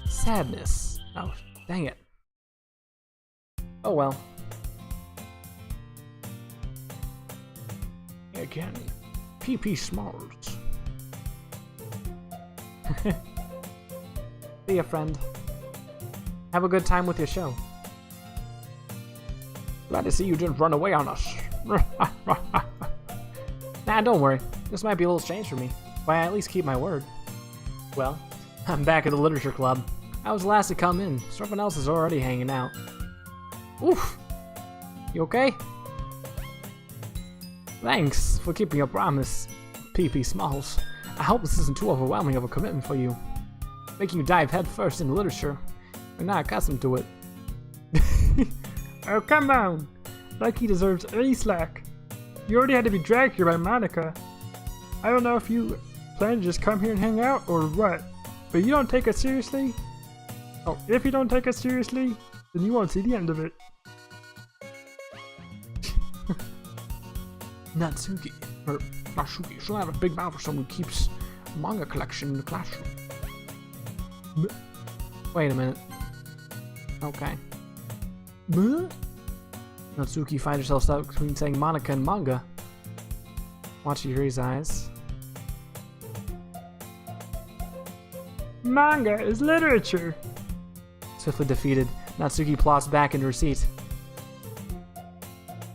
Sadness. Oh, dang it. Oh well. Again, PP Smalls. See ya, friend. Have a good time with your show. Glad to see you didn't run away on us. Nah, don't worry. This might be a little strange for me, but I at least keep my word. Well, I'm back at the literature club. I was the last to come in, so everyone else is already hanging out. Oof! You okay? Thanks for keeping your promise, PP Smalls. I hope this isn't too overwhelming of a commitment for you. Making you dive headfirst into literature. You're not accustomed to it. Oh, come on! Like he deserves any slack. You already had to be dragged here by Monica. I don't know if you plan to just come here and hang out or what, but you don't take us seriously? Oh, if you don't take us seriously, then you won't see the end of it. Natsuki, or Natsuki, she'll have a big mouth for someone who keeps a manga collection in the classroom. Wait a minute. Okay. Natsuki finds herself stuck between saying Monica and manga. Watch Yuri's eyes. Manga is literature! Swiftly defeated, Natsuki plops back into her seat.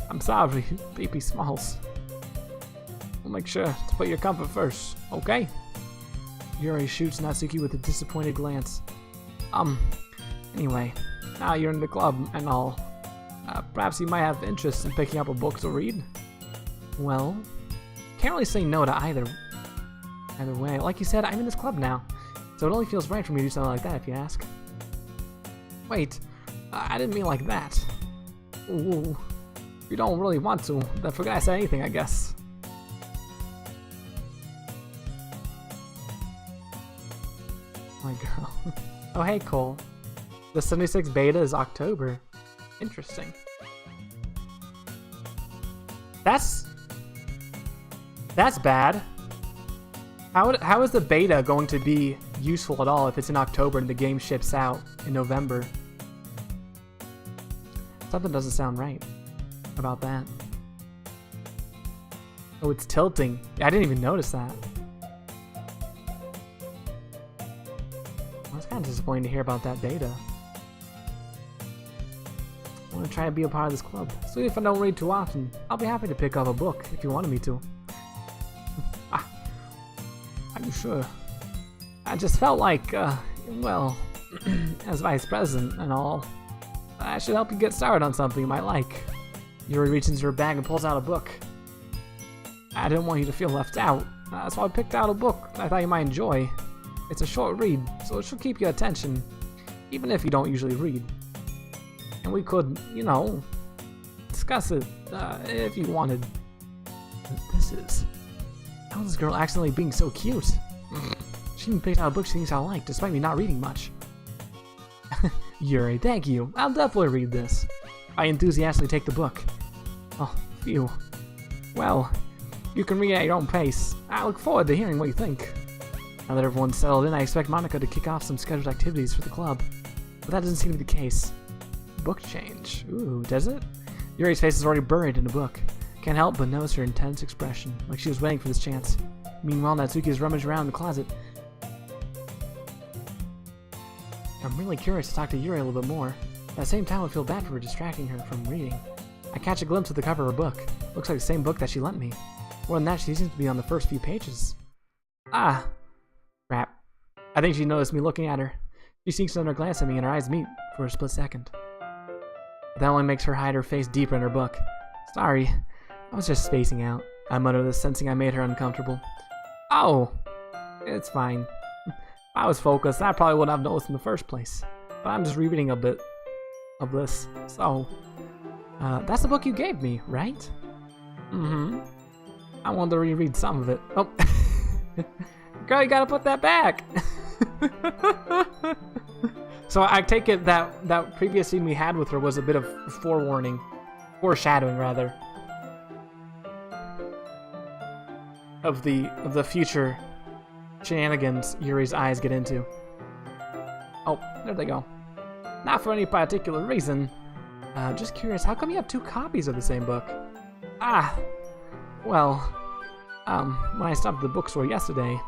I'm sorry, PP Smalls. We'll make sure to put your comfort first, okay? Yuri shoots Natsuki with a disappointed glance. Anyway, now you're in the club and all. Perhaps you might have interest in picking up a book to read? Well, can't really say no to either way. Like you said, I'm in this club now, so it only feels right for me to do something like that if you ask. Wait, I didn't mean like that. Ooh, if you don't really want to, then forget I said anything, I guess. My girl. Oh hey Cole. The 76 beta is October. Interesting. That's bad. How is the beta going to be useful at all if it's in October and the game ships out in November? Something doesn't sound right about that. Oh, it's tilting. I didn't even notice that. Well, it's kind of disappointing to hear about that beta. I want to try to be a part of this club. So if I don't read too often, I'll be happy to pick up a book if you wanted me to. Are you sure? I just felt like, well, as vice president and all, I should help you get started on something you might like. Yuri reaches into her bag and pulls out a book. I didn't want you to feel left out, so I picked out a book I thought you might enjoy. It's a short read, so it should keep your attention, even if you don't usually read. And we could, you know, discuss it, if you wanted. This is... How is this girl accidentally being so cute? She even picked out a book she thinks I'll like, despite me not reading much. Yuri, thank you. I'll definitely read this. I enthusiastically take the book. Oh, phew. Well, you can read at your own pace. I look forward to hearing what you think. Now that everyone's settled in, I expect Monica to kick off some scheduled activities for the club. But that doesn't seem to be the case. Book change. Ooh, does it? Yuri's face is already buried in the book. Can't help but notice her intense expression, like she was waiting for this chance. Meanwhile, Natsuki is rummaged around in the closet. I'm really curious to talk to Yuri a little bit more. At the same time, I feel bad for distracting her from reading. I catch a glimpse of the cover of her book. Looks like the same book that she lent me. More than that, she seems to be on the first few pages. Ah! Crap. I think she noticed me looking at her. She sinks another glance at me and her eyes meet for a split second. That only makes her hide her face deeper in her book. Sorry. I was just spacing out. I muttered this, sensing I made her uncomfortable. Oh! It's fine. If I was focused, I probably wouldn't have noticed in the first place. But I'm just rereading a bit. of this. So, that's the book you gave me, right? Mm-hmm. I wanted to reread some of it. Oh, girl, you gotta put that back. So I take it that previous scene we had with her was a bit of foreshadowing rather, of the future shenanigans Yuri's eyes get into. Oh, there they go. Not for any particular reason. Just curious, how come you have 2 copies of the same book? Ah, well, when I stopped at the bookstore yesterday,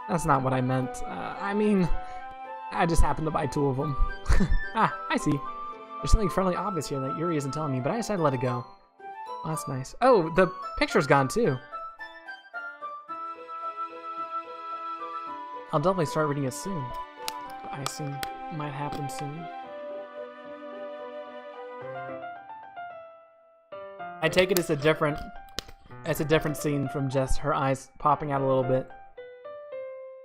that's not what I meant. I mean, I just happened to buy 2 of them. Ah, I see. There's something fairly obvious here that Yuri isn't telling me, but I decided to let it go. Oh, that's nice. Oh, the picture's gone too. I'll definitely start reading it soon. I assume it might happen soon. I take it it's a different scene from just her eyes popping out a little bit.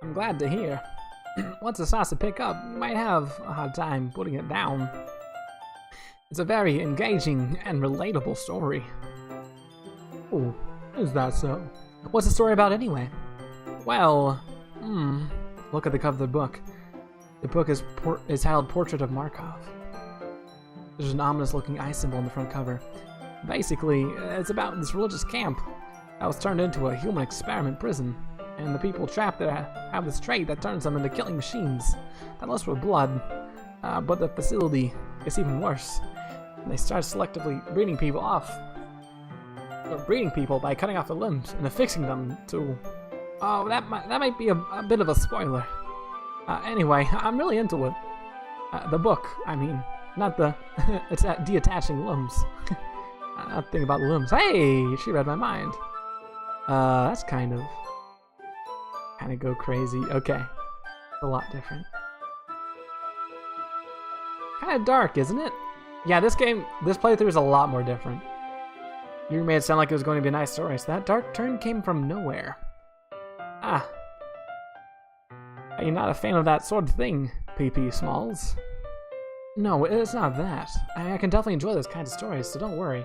I'm glad to hear. Once it starts to pick up, you might have a hard time putting it down. It's a very engaging and relatable story. Oh, is that so? What's the story about anyway? Well, look at the cover of the book. The book is titled Portrait of Markov. There's an ominous-looking eye symbol on the front cover. Basically, it's about this religious camp that was turned into a human experiment prison, and the people trapped there have this trait that turns them into killing machines that lust for blood. But the facility is even worse. And they start selectively breeding people by cutting off their limbs and affixing them to... Oh, that might be a bit of a spoiler. Anyway, I'm really into it. The book, I mean, not the... it's detaching limbs. Not thinking about the limbs. Hey, she read my mind. That's kind of go crazy. Okay, a lot different. Kind of dark, isn't it? Yeah, this playthrough is a lot more different. You made it sound like it was going to be a nice story, so that dark turn came from nowhere. Ah. Are you not a fan of that sort of thing, PP Smalls? No, it's not that. I can definitely enjoy those kinds of stories, so don't worry.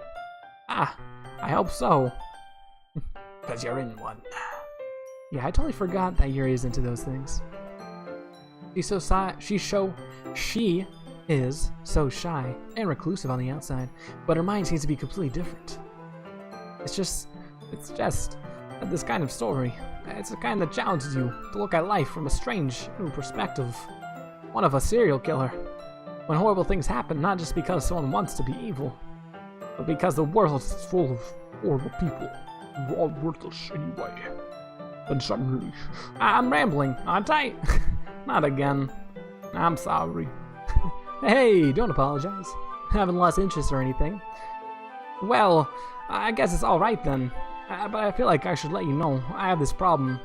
Ah, I hope so. 'Cause you're in one. Yeah, I totally forgot that Yuri is into those things. She is so shy and reclusive on the outside, but her mind seems to be completely different. It's just this kind of story. It's the kind that challenges you to look at life from a strange new perspective. One of a serial killer. When horrible things happen, not just because someone wants to be evil, but because the world is full of horrible people. We're all worthless anyway. And suddenly... I'm rambling, aren't I? Not again. I'm sorry. Hey, don't apologize. I haven't lost interest or anything. Well, I guess it's alright then. But I feel like I should let you know I have this problem.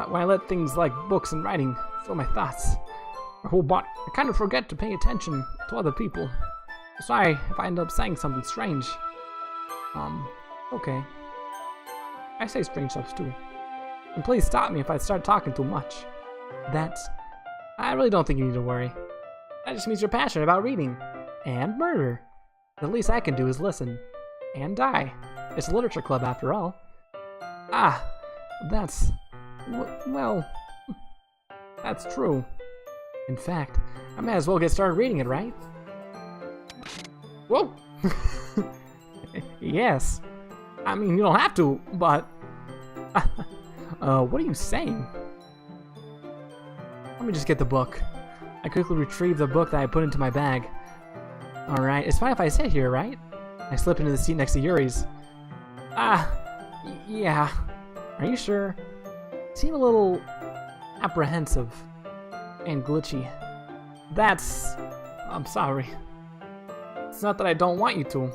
When I let things like books and writing fill my thoughts, my whole body, I kind of forget to pay attention to other people. Sorry if I end up saying something strange. Okay. I say strange stuff too. And please stop me if I start talking too much. I really don't think you need to worry. That just means you're passionate about reading. And murder. The least I can do is listen. And die. It's a literature club after all. Ah, well, that's true. In fact, I might as well get started reading it, right? Whoa! Yes. I mean, you don't have to, but... what are you saying? Let me just get the book. I quickly retrieve the book that I put into my bag. Alright, it's fine if I sit here, right? I slip into the seat next to Yuri's. Yeah. Are you sure? You seem a little apprehensive and glitchy. I'm sorry. It's not that I don't want you to.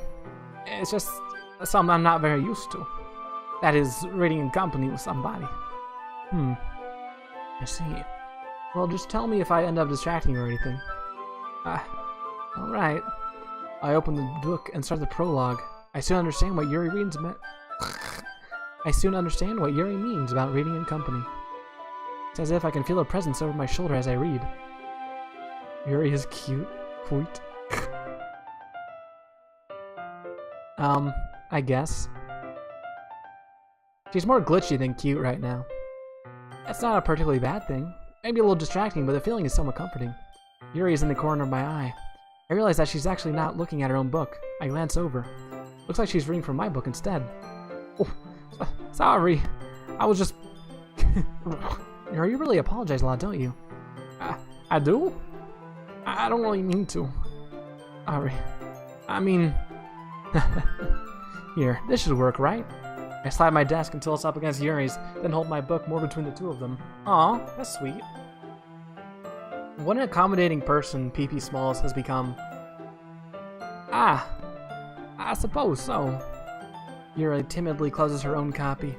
It's just something I'm not very used to. That is, reading in company with somebody. I see. Well, just tell me if I end up distracting you or anything. Alright. I open the book and start the prologue. I soon understand what Yuri means about reading in company. It's as if I can feel a presence over my shoulder as I read. Yuri is cute. Point. I guess. She's more glitchy than cute right now. That's not a particularly bad thing. Maybe a little distracting, but the feeling is somewhat comforting. Yuri is in the corner of my eye. I realize that she's actually not looking at her own book. I glance over. Looks like she's reading from my book instead. Oh, sorry. I was just... Yuri, you really apologize a lot, don't you? I do? I don't really mean to. Sorry. I mean... Here, this should work, right? I slide my desk until it's up against Yuri's, then hold my book more between the two of them. Aw, that's sweet. What an accommodating person PP Smalls has become. I suppose so. Yuri timidly closes her own copy.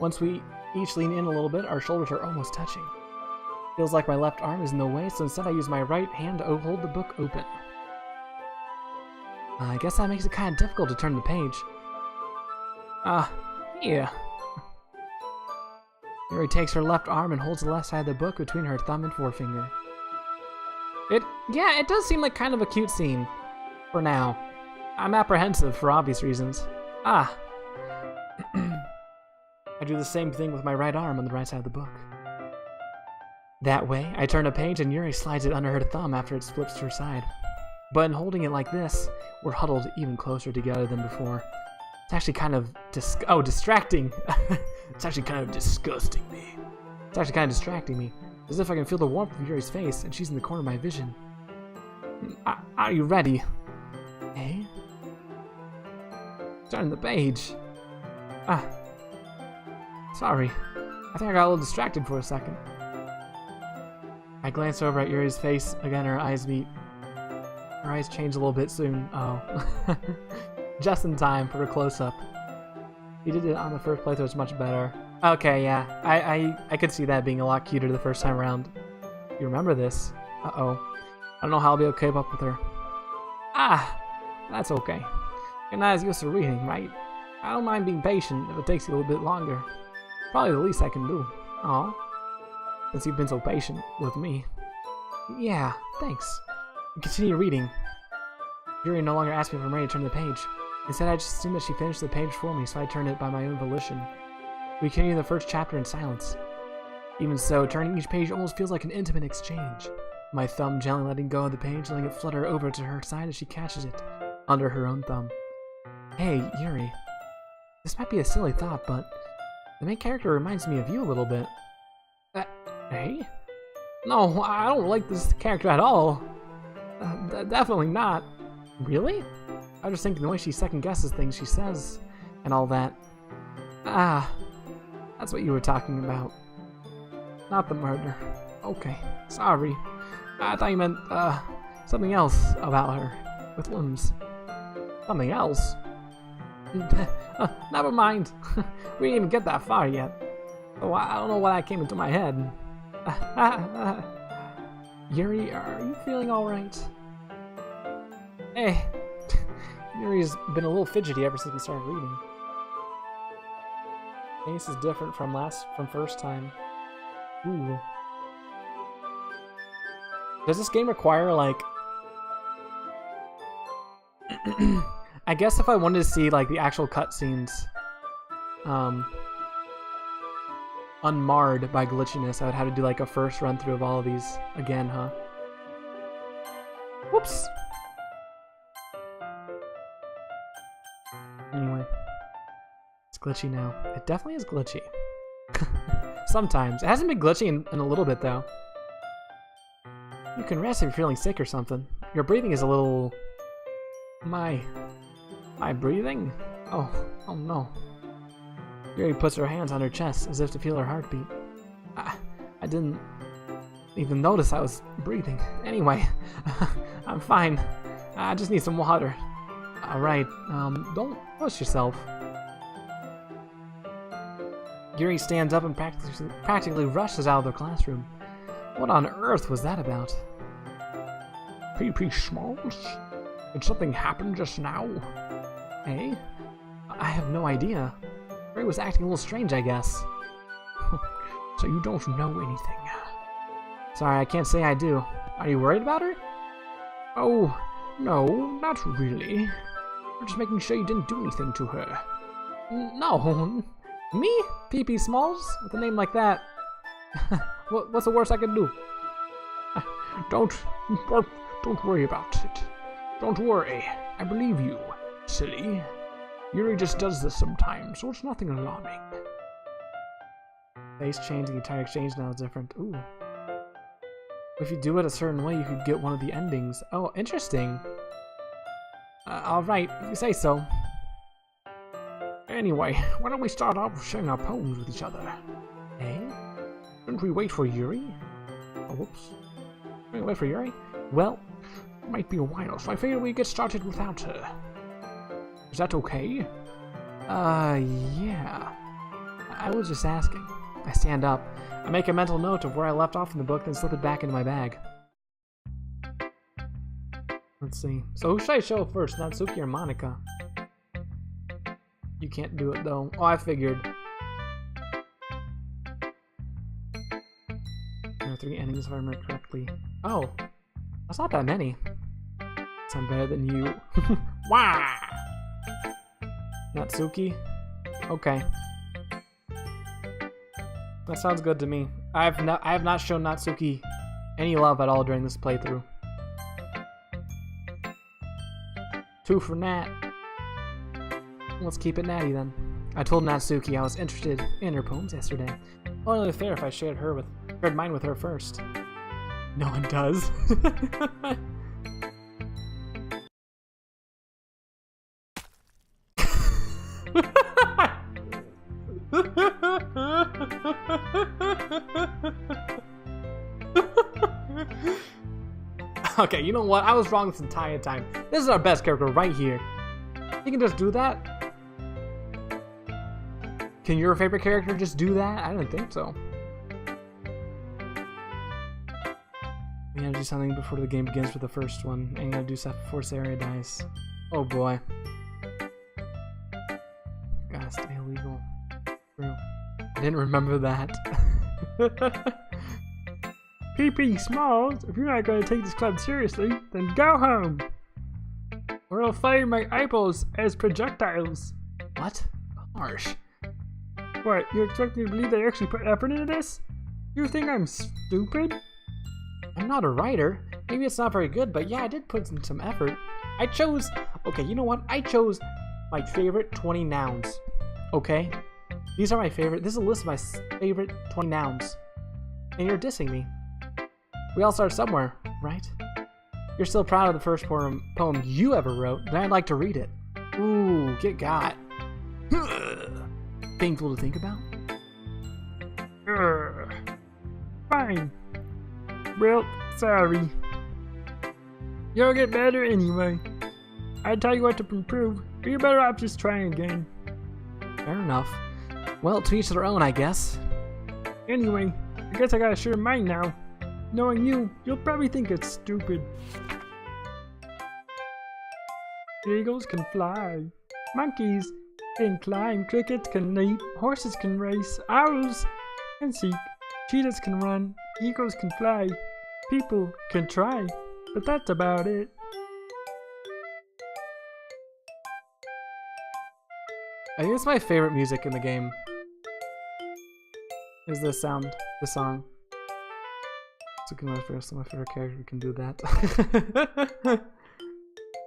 Once we each lean in a little bit, our shoulders are almost touching. Feels like my left arm is in the way, so instead I use my right hand to hold the book open. I guess that makes it kind of difficult to turn the page. Yeah. Yuri takes her left arm and holds the left side of the book between her thumb and forefinger. Yeah, it does seem like kind of a cute scene. For now. I'm apprehensive for obvious reasons. I do the same thing with my right arm on the right side of the book. That way, I turn a page and Yuri slides it under her thumb after it flips to her side. But in holding it like this, we're huddled even closer together than before. It's actually kind of distracting. It's actually kind of disgusting me. It's actually kind of distracting me. As if I can feel the warmth of Yuri's face and she's in the corner of my vision. Are you ready? Eh? Turn the page. Sorry. I think I got a little distracted for a second. I glance over at Yuri's face. Again, her eyes meet. Her eyes change a little bit soon. Oh. Just in time for a close-up. He did it on the first playthrough, it's much better. Okay, yeah. I could see that being a lot cuter the first time around. You remember this? Uh-oh. I don't know how I'll be able to keep up with her. That's okay. You're not as used to reading, right? I don't mind being patient if it takes you a little bit longer. Probably the least I can do. Aw. Since you've been so patient with me. Yeah, thanks. Continue reading. Yuri no longer asks me if I'm ready to turn the page. Instead, I just assumed that she finished the page for me, so I turned it by my own volition. We continue the first chapter in silence. Even so, turning each page almost feels like an intimate exchange. My thumb gently letting go of the page, letting it flutter over to her side as she catches it under her own thumb. Hey, Yuri. This might be a silly thought, but the main character reminds me of you a little bit. Hey? No, I don't like this character at all. Definitely not. Really? I was just thinking the way she second-guesses things she says and all that. That's what you were talking about. Not the murder. Okay, sorry. I thought you meant, something else about her. With limbs. Something else? Never mind. We didn't even get that far yet. So I don't know why that came into my head. Yuri, are you feeling alright? Hey. Yuri's been a little fidgety ever since we started reading. Face is different from first time. Ooh. Does this game require, like... I guess if I wanted to see, like, the actual cutscenes, unmarred by glitchiness, I would have to do, like, a first run-through of all of these again, huh? Whoops! Anyway. It's glitchy now. It definitely is glitchy. Sometimes. It hasn't been glitchy in a little bit, though. You can rest if you're feeling sick or something. Your breathing is a little... My breathing? Oh no. Yuri puts her hands on her chest as if to feel her heartbeat. I didn't even notice I was breathing. Anyway, I'm fine. I just need some water. Alright, don't push yourself. Yuri stands up and practically rushes out of the classroom. What on earth was that about? PP Smalls? Did something happen just now? Eh? I have no idea. Ray was acting a little strange, I guess. So you don't know anything. Sorry, I can't say I do. Are you worried about her? Oh, no, not really. We're just making sure you didn't do anything to her. No. Me? P.P. Smalls? With a name like that? What's the worst I can do? Don't worry about it. Don't worry. I believe you, silly. Yuri just does this sometimes, so it's nothing alarming. Face change, the entire exchange now is different. Ooh. If you do it a certain way, you could get one of the endings. Oh, interesting. Alright, if you say so. Anyway, why don't we start off sharing our poems with each other? Eh? Shouldn't we wait for Yuri? Oh, whoops. Wait for Yuri? Well, it might be a while, so I figured we'd get started without her. Is that okay? Yeah. I was just asking. I stand up. I make a mental note of where I left off in the book, then slip it back into my bag. Let's see. So who should I show first, Natsuki or Monica? You can't do it though. Oh, I figured. There are 3 endings if I remember correctly. Oh, that's not that many. I'm better than you. Wah! Natsuki? Okay. That sounds good to me. I have not shown Natsuki any love at all during this playthrough. 2 for Nat. Let's keep it natty then. I told Natsuki I was interested in her poems yesterday. Only fair if I shared mine with her first. No one does. Okay, you know what? I was wrong this entire time. This is our best character right here. He can just do that? Can your favorite character just do that? I don't think so. We gotta do something before the game begins for the first one. And gotta do stuff before Sarah dies. Oh boy. Gotta stay illegal. True. I didn't remember that. P.P. Smalls, if you're not going to take this club seriously, then go home! Or I'll fire my eyeballs as projectiles. What? Harsh. What, you expect me to believe they actually put effort into this? You think I'm stupid? I'm not a writer. Maybe it's not very good, but yeah, I did put in some effort. I chose... Okay, you know what? I chose my favorite 20 nouns. Okay? These are my favorite... This is a list of my favorite 20 nouns. And you're dissing me. We all start somewhere, right? You're still proud of the first poem you ever wrote, then I'd like to read it. Ooh, get got. Painful to think about? Fine. Well, sorry. You'll get better anyway. I'd tell you what to improve, but you're better off just trying again. Fair enough. Well, to each their own, I guess. Anyway, I guess I gotta share mine now. Knowing you, you'll probably think it's stupid. Eagles can fly. Monkeys can climb. Crickets can leap. Horses can race. Owls can seek. Cheetahs can run. Eagles can fly. People can try. But that's about it. I think it's my favorite music in the game. Is the song. My favorite character can do that.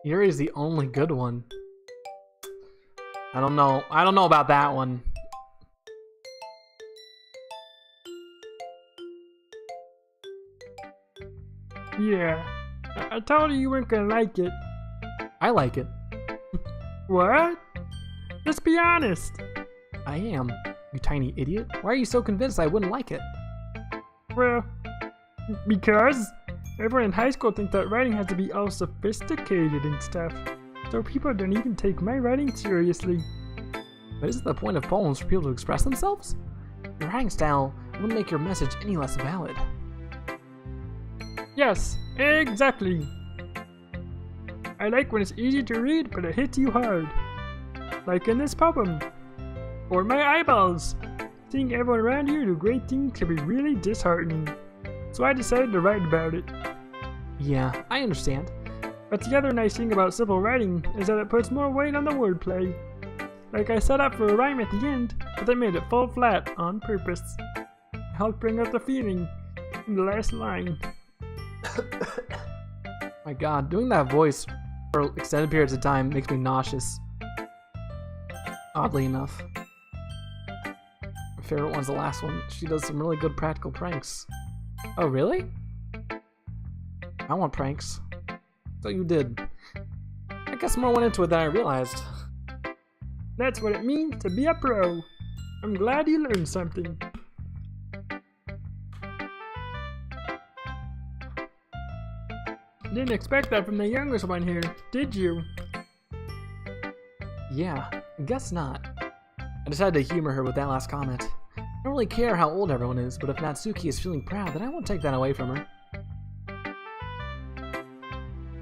Yuri is the only good one. I don't know about that one. Yeah, I told you weren't gonna like it. I like it. What? Just be honest. I am, you tiny idiot. Why are you so convinced I wouldn't like it? Well, because everyone in high school thinks that writing has to be all sophisticated and stuff. So people don't even take my writing seriously. But isn't the point of poems for people to express themselves? Your writing style wouldn't make your message any less valid. Yes, exactly. I like when it's easy to read, but it hits you hard. Like in this poem. Or my eyeballs. Seeing everyone around you do great things can be really disheartening. So I decided to write about it. Yeah, I understand. But the other nice thing about simple writing is that it puts more weight on the wordplay. Like I set up for a rhyme at the end, but I made it fall flat on purpose. It helped bring out the feeling in the last line. My god, doing that voice for extended periods of time makes me nauseous. Oddly enough. My favorite one's the last one. She does some really good practical pranks. Oh, really? I want pranks. So you did. I guess more went into it than I realized. That's what it means to be a pro. I'm glad you learned something. Didn't expect that from the youngest one here, did you? Yeah, I guess not. I decided to humor her with that last comment. I don't really care how old everyone is, but if Natsuki is feeling proud, then I won't take that away from her.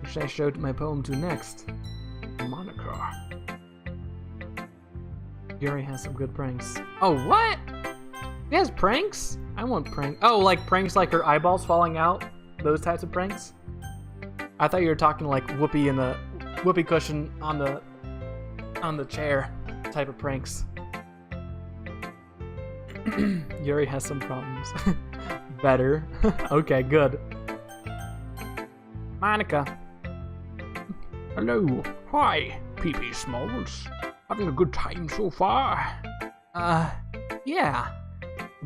Who should I show my poem to next? Monica. Yuri has some good pranks. Oh, what? He has pranks? I want pranks. Oh, like pranks like her eyeballs falling out? Those types of pranks? I thought you were talking like Whoopi in the whoopee cushion on the chair type of pranks. Yuri has some problems. Better. Okay, good. Monica. Hello. Hi, PP Smalls. Having a good time so far? Yeah.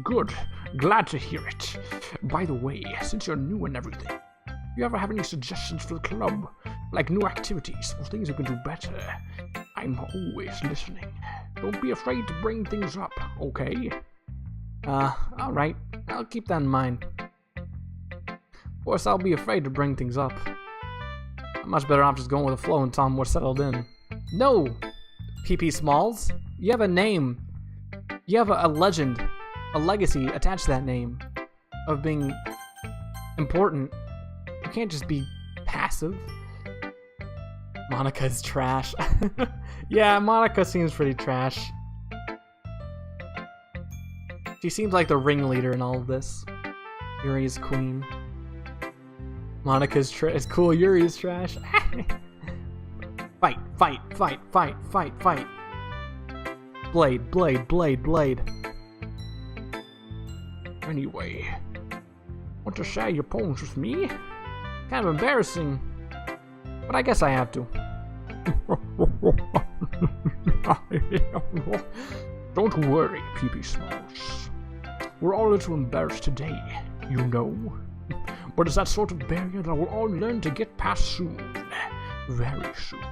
Good. Glad to hear it. By the way, since you're new and everything, you ever have any suggestions for the club? Like new activities or things you can do better? I'm always listening. Don't be afraid to bring things up, okay? Alright. I'll keep that in mind. Of course, I'll be afraid to bring things up. I'm much better off just going with the flow until I'm more settled in. No! PP Smalls, you have a name. You have a legend, a legacy attached to that name of being important. You can't just be passive. Monica's trash. Yeah, Monica seems pretty trash. She seems like the ringleader in all of this. Yuri's queen. Monica's is cool, Yuri's trash. Fight, fight, fight, fight, fight, fight. Blade, blade, blade, blade. Anyway, want to share your poems with me? Kind of embarrassing, but I guess I have to. Don't worry, PP Smalls. We're all a little embarrassed today, you know. But it's that sort of barrier that we'll all learn to get past soon. Very soon.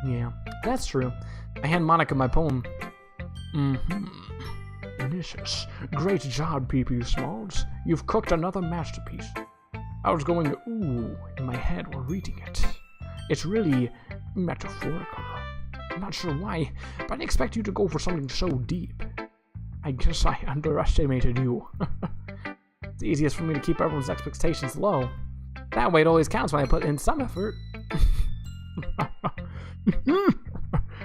Yeah, that's true. I hand Monica my poem. Delicious. Great job, PP Smalls. You've cooked another masterpiece. I was going ooh in my head while reading it. It's really metaphorical. I'm not sure why, but I didn't expect you to go for something so deep. I guess I underestimated you. It's easiest for me to keep everyone's expectations low. That way it always counts when I put in some effort.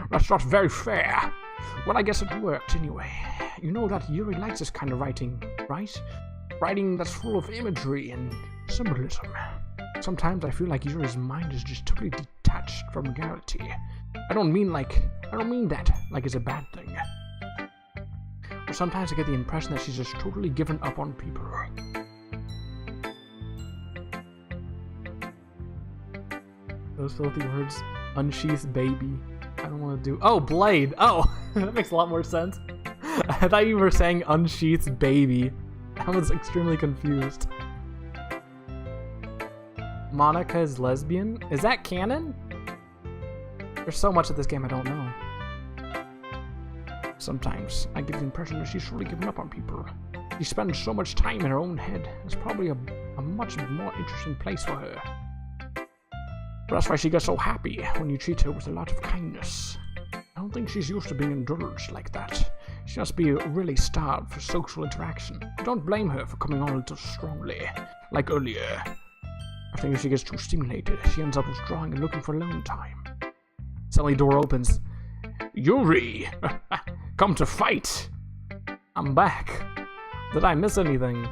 That's not very fair. Well, I guess it worked anyway. You know that Yuri likes this kind of writing, right? Writing that's full of imagery and symbolism. Sometimes I feel like Yuri's mind is just totally detached from reality. I don't mean that like it's a bad thing. Or sometimes I get the impression that she's just totally given up on people. Those filthy words. Unsheathed baby. I don't want to do. Oh, blade. Oh, that makes a lot more sense. I thought you were saying unsheathed baby. I was extremely confused. Monica is lesbian? Is that canon? There's so much of this game I don't know. Sometimes I get the impression that she's really given up on people. She spends so much time in her own head. It's probably a much more interesting place for her. But that's why she gets so happy when you treat her with a lot of kindness. I don't think she's used to being indulged like that. She must be really starved for social interaction. I don't blame her for coming on a little strongly, like earlier. I think if she gets too stimulated, she ends up withdrawing and looking for alone time. Suddenly door opens. Yuri! Come to fight! I'm back. Did I miss anything?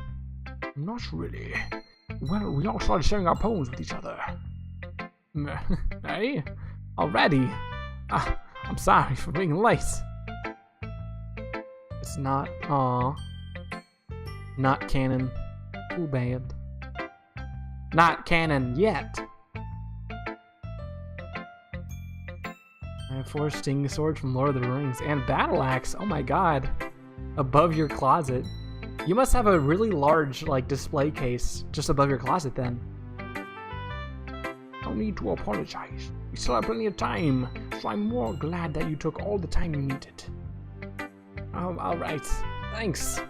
Not really. Well, we all started sharing our poems with each other. Hey? Already? I'm sorry for being late. It's not. Aw. Not canon. Too bad. Not canon yet. I have 4 stinging swords from Lord of the Rings and battle axe. Oh my god. Above your closet. You must have a really large, like, display case just above your closet then. No need to apologize. We still have plenty of time, so I'm more glad that you took all the time you needed. Alright. Thanks.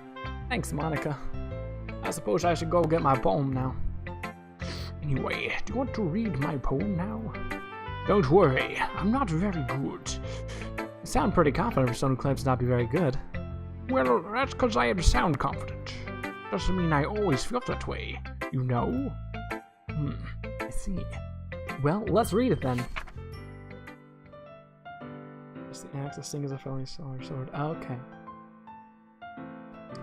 Thanks, Monica. I suppose I should go get my poem now. Anyway, do you want to read my poem now? Don't worry, I'm not very good. You sound pretty confident for someone who claims to not be very good. Well, that's because I have to sound confident. Doesn't mean I always feel that way, you know? I see. Well, let's read it then. Just the axe, the sting is a felling sword. Okay.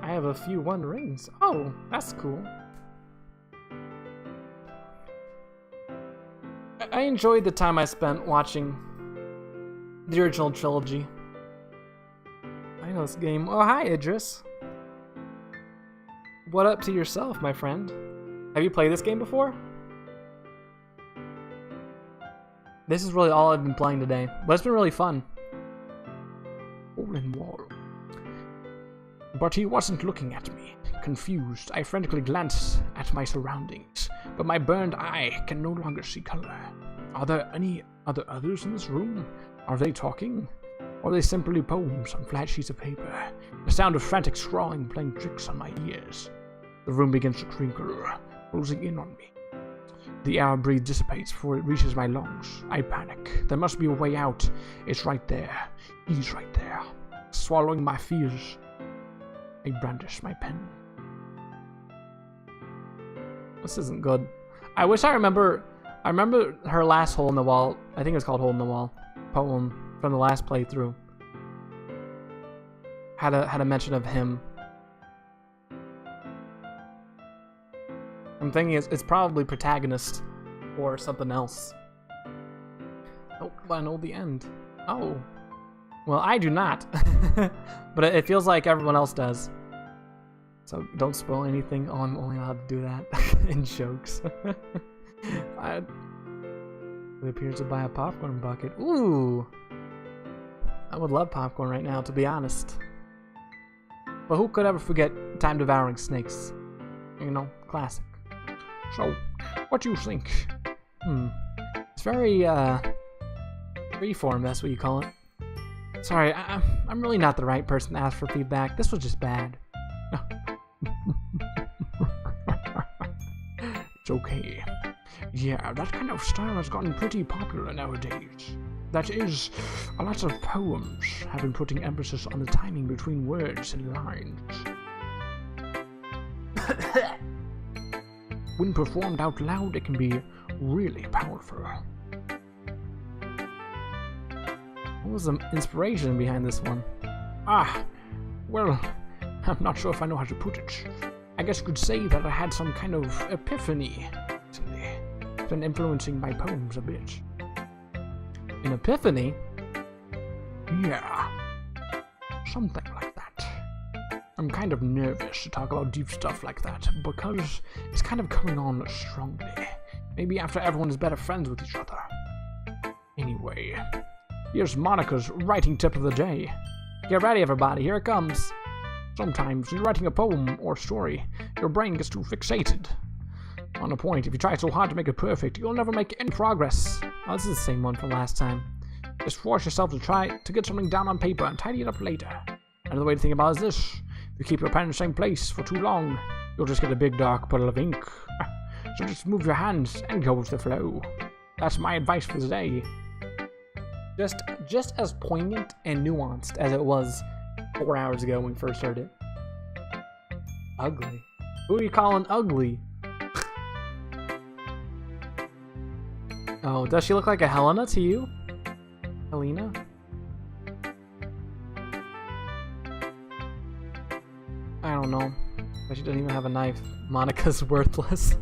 I have a few One Rings. Oh, that's cool. I enjoyed the time I spent watching the original trilogy. I know this game. Oh, hi, Idris. What up to yourself, my friend? Have you played this game before? This is really all I've been playing today, but it's been really fun. Hole in wall. But he wasn't looking at me. Confused, I frantically glanced at my surroundings, but my burned eye can no longer see color. Are there any others in this room? Are they talking? Or are they simply poems on flat sheets of paper? The sound of frantic scrawling playing tricks on my ears. The room begins to crinkle, closing in on me. The air I breathe dissipates before it reaches my lungs. I panic. There must be a way out. It's right there. He's right there. Swallowing my fears, I brandish my pen. This isn't good. I wish I remember her last Hole in the Wall. I think it was called Hole in the Wall poem from the last playthrough. Had a mention of him. I'm thinking it's probably protagonist or something else. Oh, I know the end. Oh. Well, I do not. But it feels like everyone else does. So don't spoil anything. Oh, I'm only allowed to do that in jokes. It appears to buy a popcorn bucket. Ooh. I would love popcorn right now, to be honest. But who could ever forget Time Devouring Snakes? You know, classic. So, what do you think? It's very, freeform, that's what you call it. Sorry, I'm really not the right person to ask for feedback. This was just bad. It's okay. Yeah, that kind of style has gotten pretty popular nowadays. That is, a lot of poems have been putting emphasis on the timing between words and lines. When performed out loud, it can be really powerful. What was the inspiration behind this one? Well, I'm not sure if I know how to put it. I guess you could say that I had some kind of epiphany recently. It's been influencing my poems a bit. An epiphany? Yeah. Something like that. I'm kind of nervous to talk about deep stuff like that, because it's kind of coming on strongly. Maybe after everyone is better friends with each other. Anyway, here's Monica's writing tip of the day. Get ready, everybody, here it comes. Sometimes when you're writing a poem or story, your brain gets too fixated on a point. If you try so hard to make it perfect, you'll never make any progress. Oh, this is the same one from last time. Just force yourself to try to get something down on paper and tidy it up later. Another way to think about it is this. If you keep your pen in the same place for too long, you'll just get a big dark puddle of ink. So just move your hands and go with the flow. That's my advice for today. Just as poignant and nuanced as it was 4 hours ago when we first heard it. Ugly. Who are you calling ugly? Oh, does she look like a Helena to you? Helena? I don't know. But she doesn't even have a knife. Monica's worthless.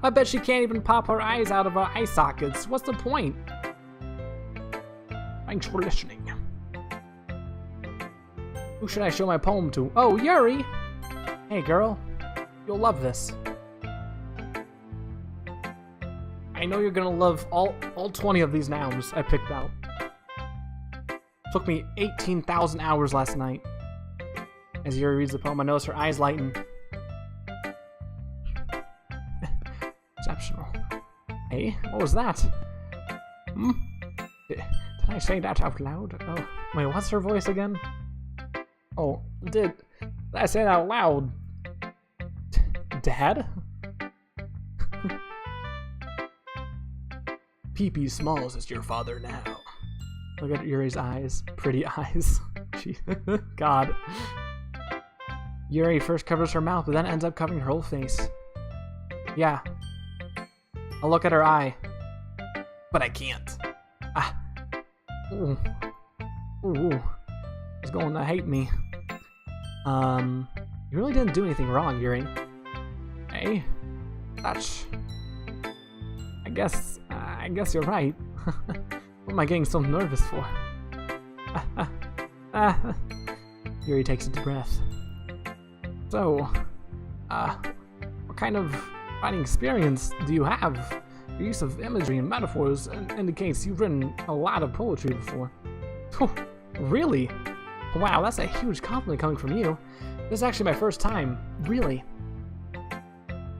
I bet she can't even pop her eyes out of her eye sockets. What's the point? Thanks for listening. Who should I show my poem to? Oh, Yuri! Hey, girl. You'll love this. I know you're gonna love all 20 of these nouns I picked out. Took me 18,000 hours last night. As Yuri reads the poem, I notice her eyes lighten. Exceptional. Hey, what was that? Hmm? Did I say that out loud? Oh, wait, what's her voice again? Oh, did I say that out loud? Dad? Pee-pee Smalls is your father now. Look at Yuri's eyes. Pretty eyes. God. Yuri first covers her mouth, but then ends up covering her whole face. Yeah. I'll look at her eye. But I can't. Ah. Ooh. Ooh. He's going to hate me. You really didn't do anything wrong, Yuri. Hey? That's... I guess you're right. What am I getting so nervous for? Yuri takes a deep breath. So, what kind of writing experience do you have? The use of imagery and metaphors indicates you've written a lot of poetry before. Really? Wow, that's a huge compliment coming from you. This is actually my first time. Really?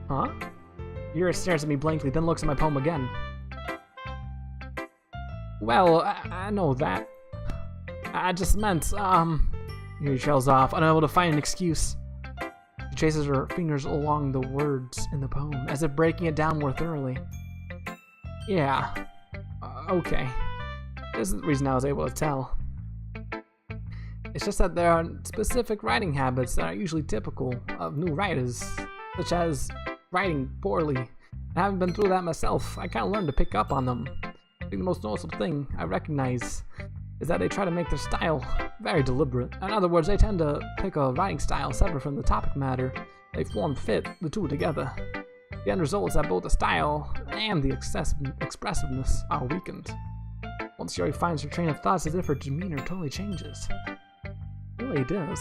Huh? Yuri stares at me blankly, then looks at my poem again. Well, I know that. I just meant, Yuri trails off, unable to find an excuse. She traces her fingers along the words in the poem, as if breaking it down more thoroughly. Yeah. Okay. This is the reason I was able to tell. It's just that there are specific writing habits that are usually typical of new writers, such as writing poorly. I haven't been through that myself. I kind of learned to pick up on them. I think the most noticeable thing I recognize is that they try to make their style very deliberate. In other words, they tend to pick a writing style separate from the topic matter. They fit the two together. The end result is that both the style and the expressiveness are weakened. Once Yuri finds her train of thoughts, it's as if her demeanor totally changes. It really does.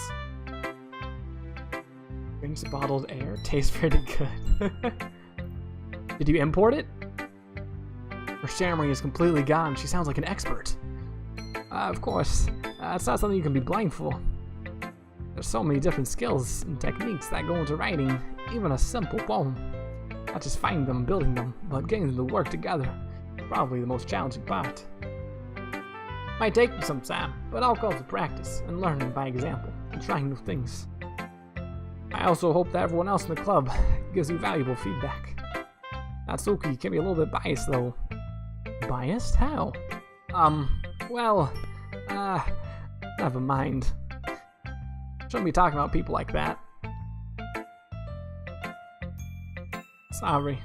Drinks bottled air. Tastes pretty good. Did you import it? Her stammering is completely gone. She sounds like an expert. Of course. It's not something you can be blind for. There's so many different skills and techniques that go into writing even a simple poem. Not just finding them and building them, but getting them to work together. Probably the most challenging part. Might take some time, but all comes with practice and learning by example and trying new things. I also hope that everyone else in the club gives you valuable feedback. Natsuki can be a little bit biased though. Biased? How? Well, never mind. Shouldn't be talking about people like that. Sorry.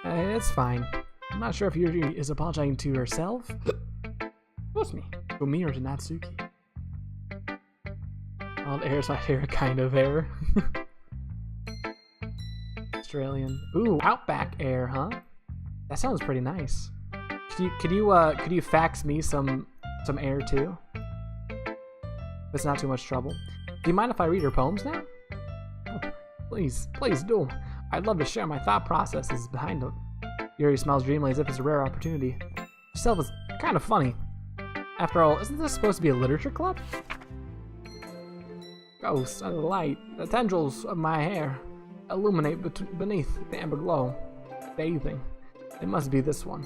It's fine. I'm not sure if Yuri is apologizing to herself. Excuse me. To me or to Natsuki. Wild air is my favorite kind of air. Australian. Ooh, outback air, huh? That sounds pretty nice. Could you fax me some air too? If it's not too much trouble. Do you mind if I read your poems now? Oh, please do. I'd love to share my thought processes behind them. Yuri smiles dreamily as if it's a rare opportunity. Herself is kind of funny. After all, isn't this supposed to be a literature club? Ghosts under the light, the tendrils of my hair illuminate beneath the amber glow. Bathing. It must be this one.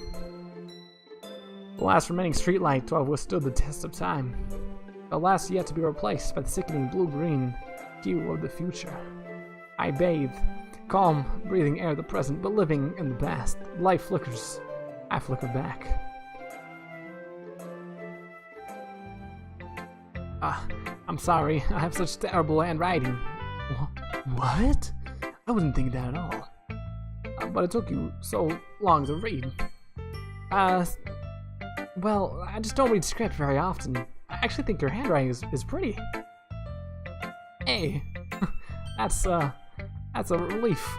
The last remaining streetlight to have withstood the test of time. The last yet to be replaced by the sickening blue-green hue of the future. I bathe. Calm, breathing air of the present, but living in the past. Life flickers. I flicker back. I'm sorry. I have such terrible handwriting. What? I wasn't thinking that at all. But it took you so long to read. Well, I just don't read script very often. I actually think your handwriting is pretty. Hey, That's a relief.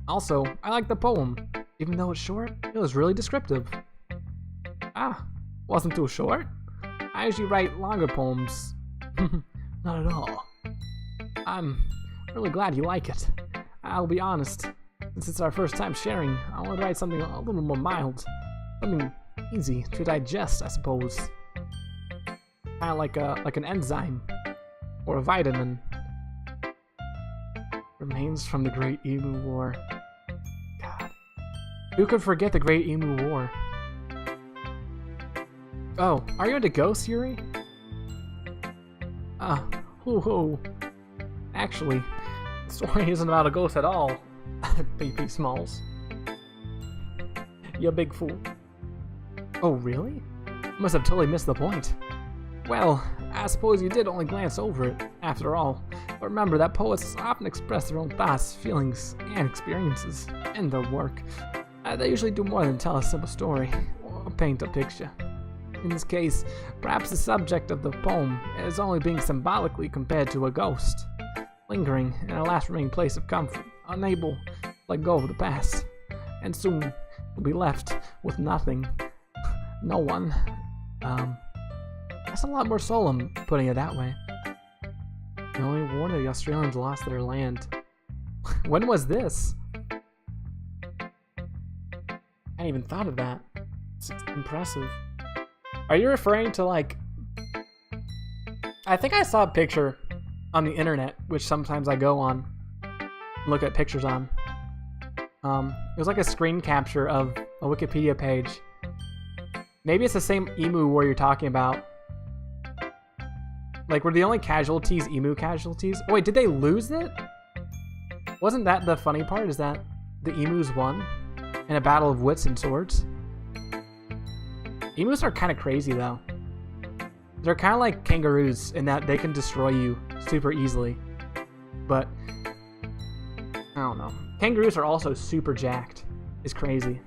Also, I like the poem. Even though it's short, it was really descriptive. Ah, wasn't too short. I usually write longer poems. Not at all. I'm really glad you like it. I'll be honest, since it's our first time sharing, I want to write something a little more mild. Something easy to digest, I suppose. Kind of like an enzyme. Or a vitamin. Remains from the Great Emu War. God. Who could forget the Great Emu War? Oh, are you into ghosts, Yuri? Ho. Actually, the story isn't about a ghost at all. PP Smalls. You big fool. Oh, really? Must have totally missed the point. Well, I suppose you did only glance over it, after all. But remember that poets often express their own thoughts, feelings, and experiences in their work. They usually do more than tell a simple story, or paint a picture. In this case, perhaps the subject of the poem is only being symbolically compared to a ghost, lingering in a last remaining place of comfort, unable to let go of the past, and soon will be left with nothing. No one. That's a lot more solemn, putting it that way. The only war the Australians lost their land. When was this? I hadn't even thought of that. It's impressive. Are you referring to, like... I think I saw a picture on the internet, which sometimes I go on, look at pictures on. It was like a screen capture of a Wikipedia page. Maybe it's the same emu war you're talking about. Like, were the only casualties emu casualties? Oh, wait, did they lose it? Wasn't that the funny part, is that the emus won in a battle of wits and swords? Emus are kind of crazy, though. They're kind of like kangaroos in that they can destroy you super easily. But, I don't know. Kangaroos are also super jacked. It's crazy.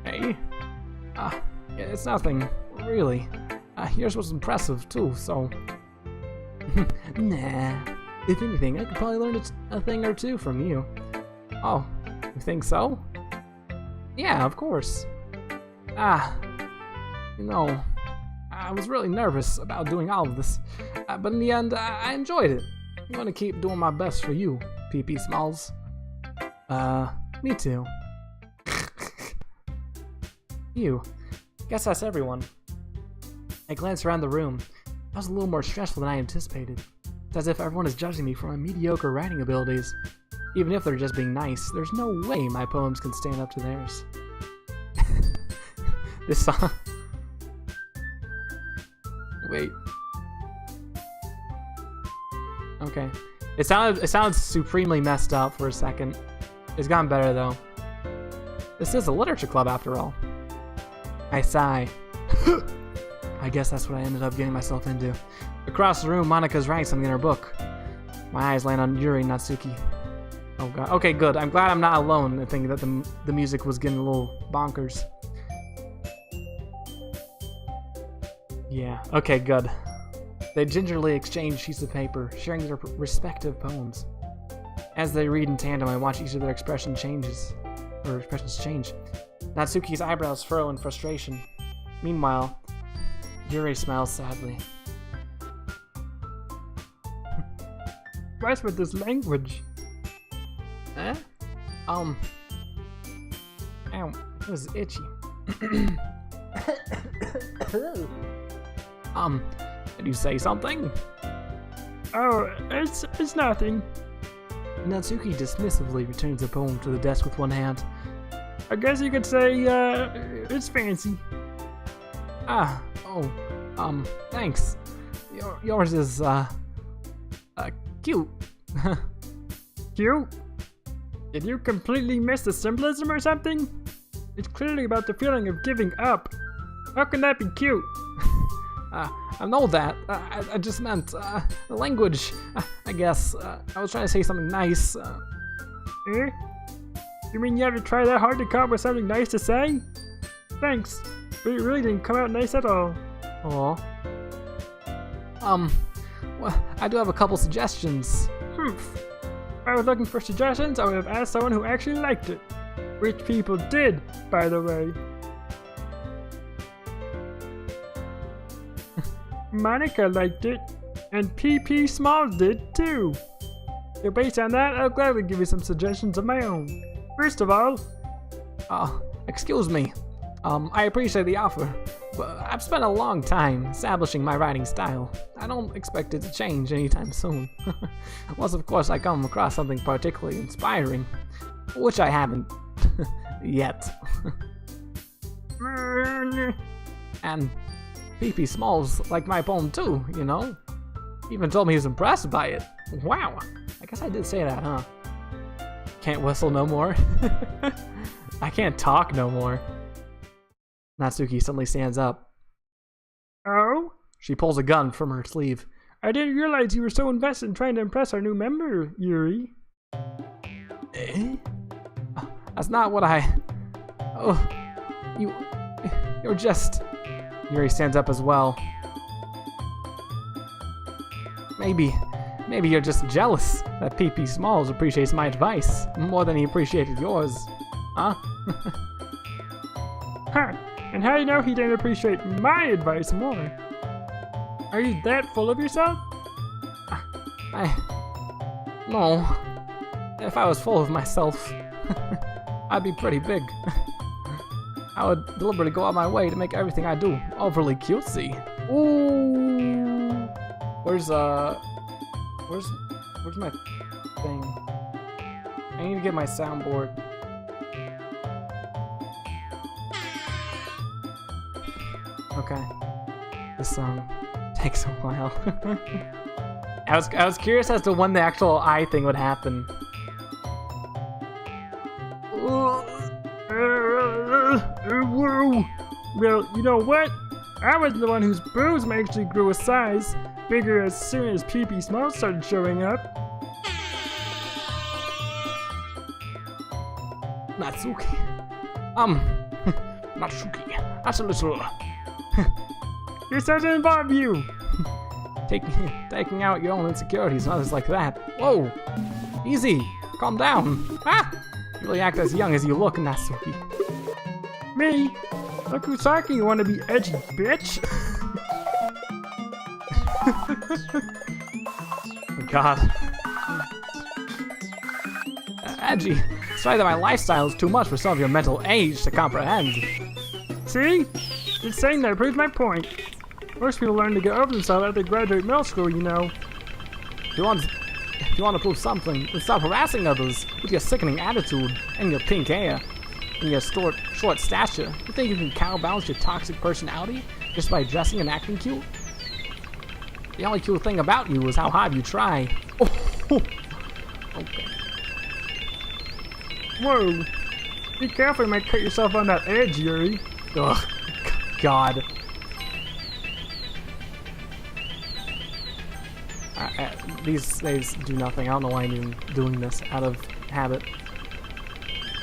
Hey. Yeah, it's nothing, really. Yours was impressive, too, so... Nah. If anything, I could probably learn a thing or two from you. Oh, you think so? Yeah, of course. You know, I was really nervous about doing all of this, but in the end, I enjoyed it. I'm gonna keep doing my best for you, PP Smalls. Me too. You. Guess that's everyone. I glanced around the room. That was a little more stressful than I anticipated. It's as if everyone is judging me for my mediocre writing abilities. Even if they're just being nice, there's no way my poems can stand up to theirs. This song... Wait. Okay. It sounded supremely messed up for a second. It's gotten better, though. This is a literature club, after all. I sigh. I guess that's what I ended up getting myself into. Across the room, Monika's writing something in her book. My eyes land on Yuri Natsuki. Oh god. Okay, good. I'm glad I'm not alone in thinking that the music was getting a little bonkers. Yeah, okay, good. They gingerly exchange sheets of paper, sharing their respective poems. As they read in tandem, I watch each of their expressions change. Natsuki's eyebrows furrow in frustration. Meanwhile, Yuri smiles sadly. What's with this language? Eh? Ow, it was itchy. Did you say something? Oh, it's nothing. Natsuki dismissively returns the poem to the desk with one hand. I guess you could say, it's fancy. Thanks. Yours is, cute. Cute? Did you completely miss the symbolism or something? It's clearly about the feeling of giving up. How can that be cute? I know that. I just meant, the language. I guess. I was trying to say something nice. Eh? You mean you have to try that hard to come up with something nice to say? Thanks, but it really didn't come out nice at all. Aw. Well, I do have a couple suggestions. Humph. If I was looking for suggestions, I would have asked someone who actually liked it. Which people did, by the way. Monica liked it, and PP Smalls did too. So based on that, I'll gladly give you some suggestions of my own. First of all, Excuse me. I appreciate the offer, but I've spent a long time establishing my writing style. I don't expect it to change anytime soon. Unless, of course, I come across something particularly inspiring, which I haven't yet. And PP Smalls liked my poem too, you know? Even told me he was impressed by it. Wow. I guess I did say that, huh? Can't whistle no more. I can't talk no more. Natsuki suddenly stands up. oh? She pulls a gun from her sleeve. I didn't realize you were so invested in trying to impress our new member, Yuri. Eh? That's not what I... Oh, you're just... Yuri stands up as well. Maybe you're just jealous that PP Smalls appreciates my advice more than he appreciated yours. Huh? Huh. And how do you know he didn't appreciate my advice more? Are you that full of yourself? No. If I was full of myself, I'd be pretty big. I would deliberately go out my way to make everything I do overly cutesy. Ooh. Where's my thing? I need to get my soundboard. Okay. This song takes a while. I was curious as to when the actual eye thing would happen. Whoa. Well, you know what? I was the one whose boobs actually grew a size bigger as soon as PP Smalls started showing up. Natsuki. Natsuki. That's a little... You're supposed to involve you! Taking out your own insecurities and others like that. Whoa! Easy! Calm down! Ah! You really act as young as you look, Natsuki. Me? Look who's talking, you wanna be edgy, bitch? Oh God. Edgy. Sorry that my lifestyle is too much for some of your mental age to comprehend. See? Just saying that proves my point. Most people learn to get over themselves after they graduate middle school, you know. If you want to prove something, then stop harassing others with your sickening attitude and your pink hair and your short stature. You think you can counterbalance your toxic personality just by dressing and acting cute? The only cute thing about you is how hard you try. Oh, okay. Whoa. Be careful, you might cut yourself on that edge, Yuri. Ugh, God. These do nothing. I don't know why I'm even doing this out of habit.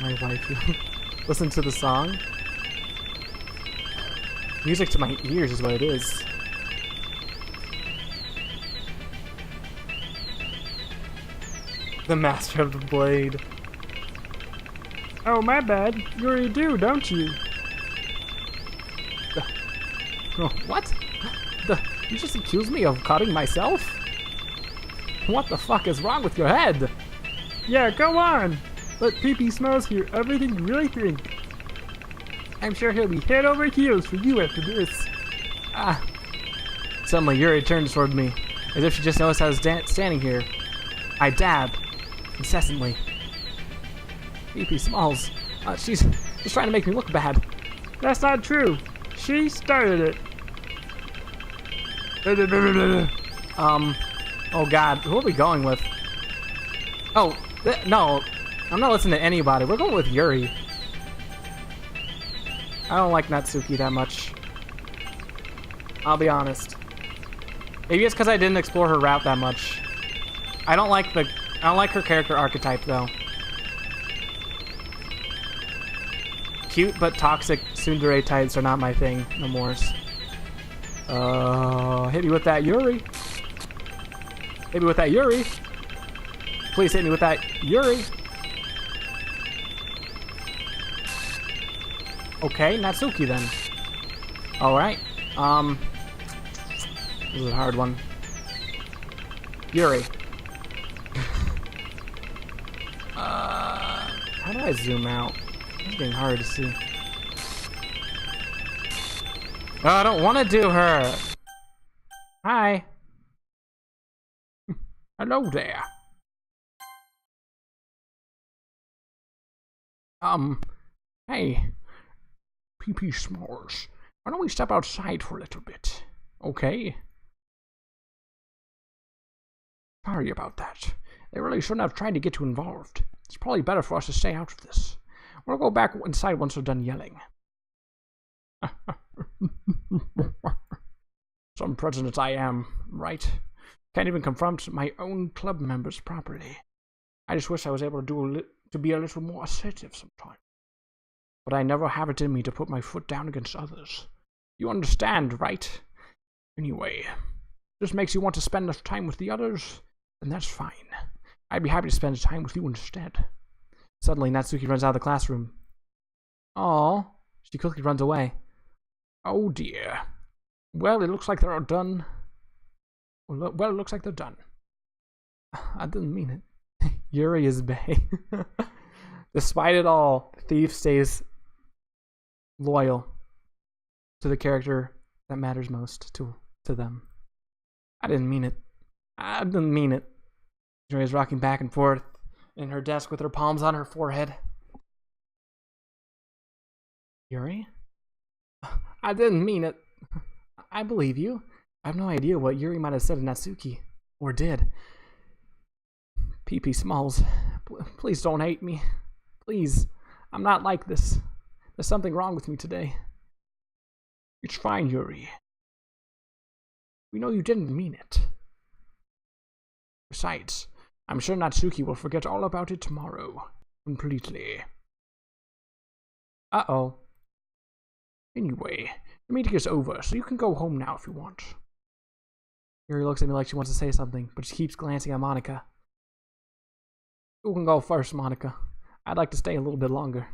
My wife. Listen to the song. Music to my ears is what it is. The Master of the Blade. Oh, my bad. You already do, don't you? What? You just accused me of cutting myself? What the fuck is wrong with your head? Yeah, go on. Let PP Smalls hear everything you really think. I'm sure he'll be head over heels for you after this. Suddenly Yuri turns toward me, as if she just noticed I was standing here. I dab, incessantly. PP Smalls, she's just trying to make me look bad. That's not true. She started it. Oh God, who are we going with? Oh, no, I'm not listening to anybody. We're going with Yuri. I don't like Natsuki that much. I'll be honest. Maybe it's because I didn't explore her route that much. I don't like her character archetype though. Cute but toxic tsundere types are not my thing no more. Hit me with that Yuri. Hit me with that Yuri. Please hit me with that Yuri. Okay, Natsuki then. Alright. This is a hard one. Yuri. How do I zoom out? It's getting hard to see. Oh, I don't want to do her. Hi. Hello there. Hey, PP Smalls. Why don't we step outside for a little bit? Okay? Sorry about that. They really shouldn't have tried to get you involved. It's probably better for us to stay out of this. We'll go back inside once we're done yelling. Some president I am, right? Can't even confront my own club members properly. I just wish I was able to be a little more assertive sometimes. But I never have it in me to put my foot down against others. You understand, right? Anyway, this makes you want to spend enough time with the others, then that's fine. I'd be happy to spend time with you instead. Suddenly, Natsuki runs out of the classroom. Aww. She quickly runs away. Oh dear. Well, it looks like they're all done. Well, it looks like they're done. I didn't mean it. Yuri is bae. Despite it all, Thief stays loyal to the character that matters most to them. I didn't mean it. I didn't mean it. Yuri is rocking back and forth in her desk with her palms on her forehead. Yuri? I didn't mean it. I believe you. I have no idea what Yuri might have said to Natsuki. Or did. PP Smalls, please don't hate me. Please. I'm not like this. There's something wrong with me today. It's fine, Yuri. We know you didn't mean it. Besides, I'm sure Natsuki will forget all about it tomorrow. Completely. Uh-oh. Anyway, the meeting is over, so you can go home now if you want. Yuri looks at me like she wants to say something, but she keeps glancing at Monika. You can go first, Monika. I'd like to stay a little bit longer.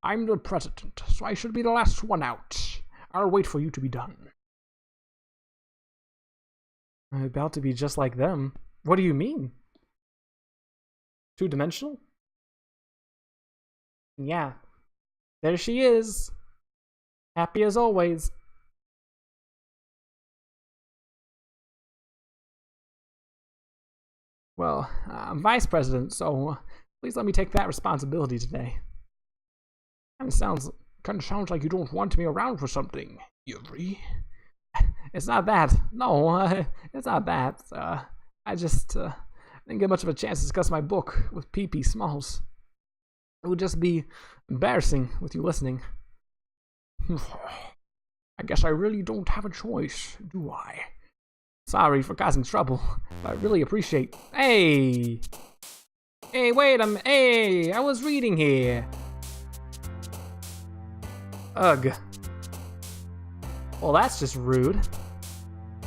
I'm the president, so I should be the last one out. I'll wait for you to be done. I'm about to be just like them. What do you mean? Two-dimensional? Yeah. There she is. Happy as always. Well, I'm vice president, so please let me take that responsibility today. Kind of sounds like you don't want me around for something, Yuri. It's not that. No, it's not that. I just didn't get much of a chance to discuss my book with PP Smalls. It would just be embarrassing with you listening. I guess I really don't have a choice, do I? Sorry for causing trouble, but I really appreciate... Hey! Hey, wait a minute. Hey, I was reading here. Ugh. Well, that's just rude.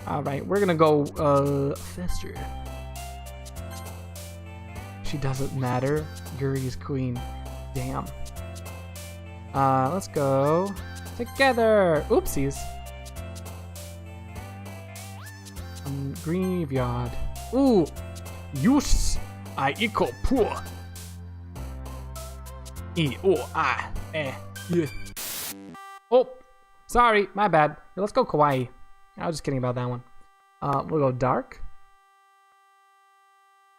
Alright, we're gonna go, faster. She doesn't matter. Yuri's queen. Damn. Let's go together. Oopsies. Graveyard. Ooh. Use. I equal poor. Yeah. Oh, sorry, my bad. Let's go kawaii. I was just kidding about that one. We'll go dark.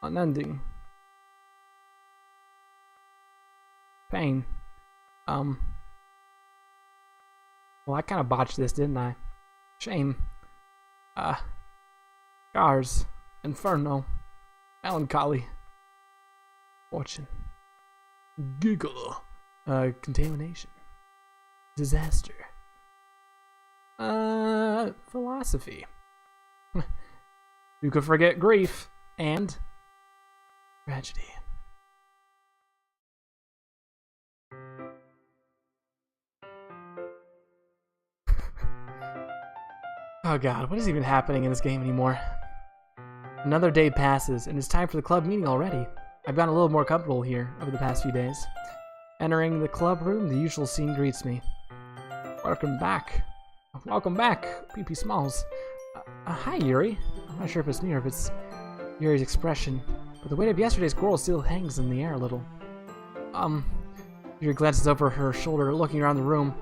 Unending. Pain. Well, I kind of botched this, didn't I? Shame. Scars. Inferno. Melancholy. Fortune. Giggle. Contamination. Disaster. Philosophy. You could forget grief and tragedy. Oh god, what is even happening in this game anymore? Another day passes, and it's time for the club meeting already. I've gotten a little more comfortable here over the past few days. Entering the club room, the usual scene greets me. Welcome back. Welcome back, PP Smalls. Hi, Yuri. I'm not sure if it's me or if it's Yuri's expression, but the weight of yesterday's quarrel still hangs in the air a little. Yuri glances over her shoulder, looking around the room.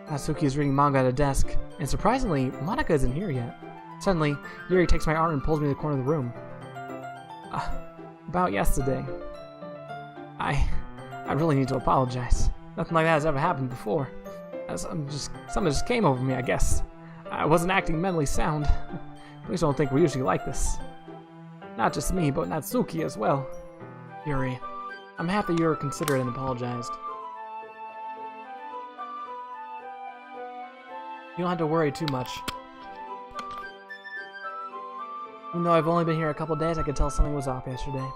Natsuki is reading manga at a desk, and surprisingly, Monica isn't here yet. Suddenly, Yuri takes my arm and pulls me to the corner of the room. About yesterday. I really need to apologize. Nothing like that has ever happened before. Something just came over me, I guess. I wasn't acting mentally sound. Please don't think we're usually like this. Not just me, but Natsuki as well. Yuri, I'm happy you're considerate and apologized. You don't have to worry too much. Even though I've only been here a couple days, I could tell something was off yesterday.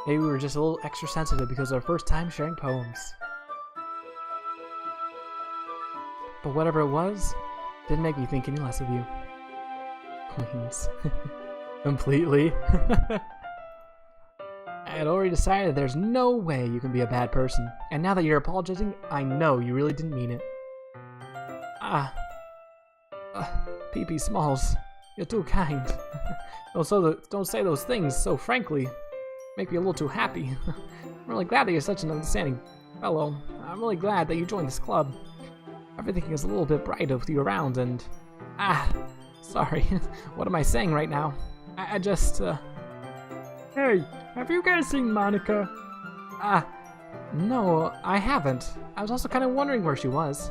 Maybe we were just a little extra sensitive because of our first time sharing poems. But whatever it was, didn't make me think any less of you. Queens. Completely. I had already decided there's no way you can be a bad person. And now that you're apologizing, I know you really didn't mean it. PP Smalls, you're too kind. Don't say those things so frankly. Make me a little too happy. I'm really glad that you're such an understanding fellow. I'm really glad that you joined this club. Everything is a little bit brighter with you around and... sorry. What am I saying right now? I just, Hey, have you guys seen Monica? No, I haven't. I was also kind of wondering where she was.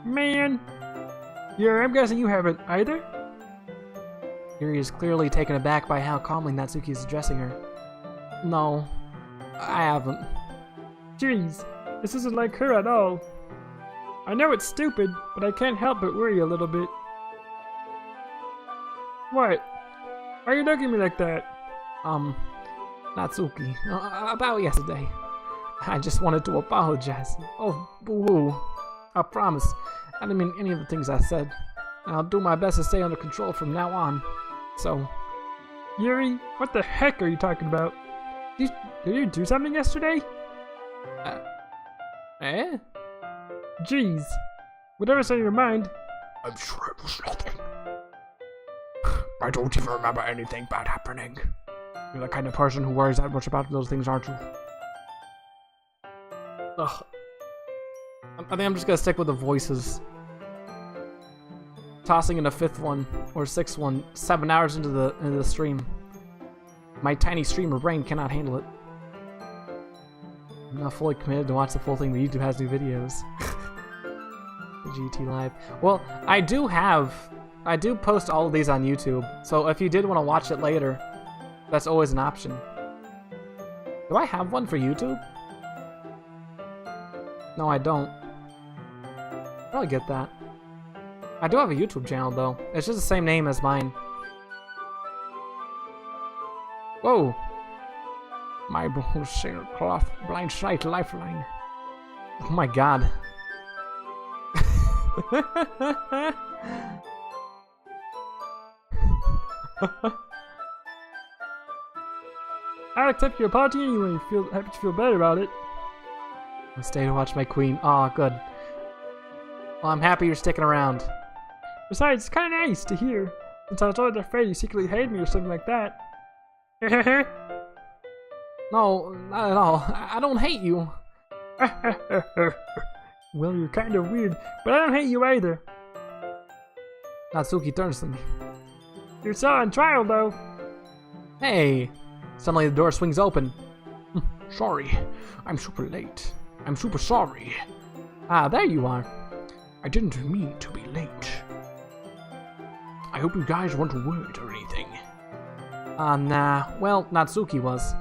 Man. Yeah, I'm guessing you haven't either? Yuri is clearly taken aback by how calmly Natsuki is addressing her. No, I haven't. Jeez, this isn't like her at all. I know it's stupid, but I can't help but worry a little bit. What? Why are you looking at me like that? Natsuki, about yesterday. I just wanted to apologize. Oh, boo-hoo. I promise. I didn't mean any of the things I said. And I'll do my best to stay under control from now on. So... Yuri, what the heck are you talking about? Did you do something yesterday? Eh? Jeez. Whatever's on your mind. I'm sure it was nothing. I don't even remember anything bad happening. You're the kind of person who worries that much about those things, aren't you? Ugh. I think I'm just gonna stick with the voices. Tossing in a fifth one, or sixth one, 7 hours into the stream. My tiny streamer brain cannot handle it. I'm not fully committed to watch the full thing, but YouTube has new videos. The GT Live. Well, I do post all of these on YouTube, so if you did want to watch it later, that's always an option. Do I have one for YouTube? No, I don't. Probably get that. I do have a YouTube channel, though. It's just the same name as mine. Whoa! My blue sailcloth blind sight lifeline. Oh my god. I'll accept your apology anyway. Happy to feel better about it. I'll stay to watch my queen. Aw, good. Well, I'm happy you're sticking around. Besides, it's kind of nice to hear, since I was always afraid you secretly hated me or something like that. No, not at all. I don't hate you. Well, you're kind of weird, but I don't hate you either. Natsuki turns to me. You're still on trial, though. Hey! Suddenly the door swings open. Sorry, I'm super late. I'm super sorry. Ah, there you are. I didn't mean to be late. I hope you guys weren't worried or anything. Nah. Well, Natsuki was.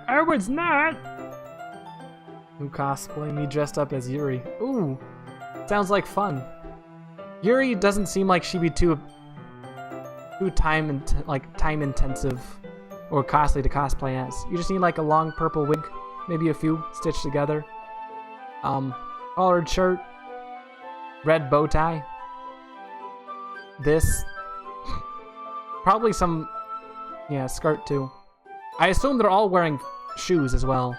I was not. Who cosplay me dressed up as Yuri? Ooh, sounds like fun. Yuri doesn't seem like she'd be too time intensive or costly to cosplay as. You just need like a long purple wig, maybe a few stitched together. Collared shirt, red bow tie. This, probably some Yeah, skirt too. I assume they're all wearing shoes as well.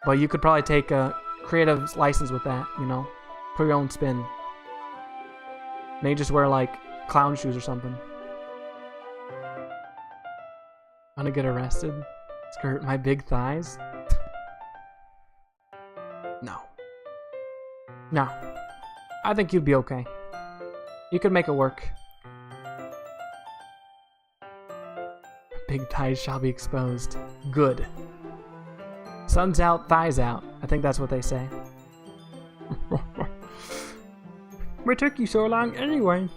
But you could probably take a creative license with that, you know? Put your own spin. Maybe just wear, like, clown shoes or something. Wanna get arrested? Skirt my big thighs? No. No. I think you'd be okay. You could make it work. Big thighs shall be exposed. Good. Sun's out, thighs out. I think that's what they say. What took you so long anyway?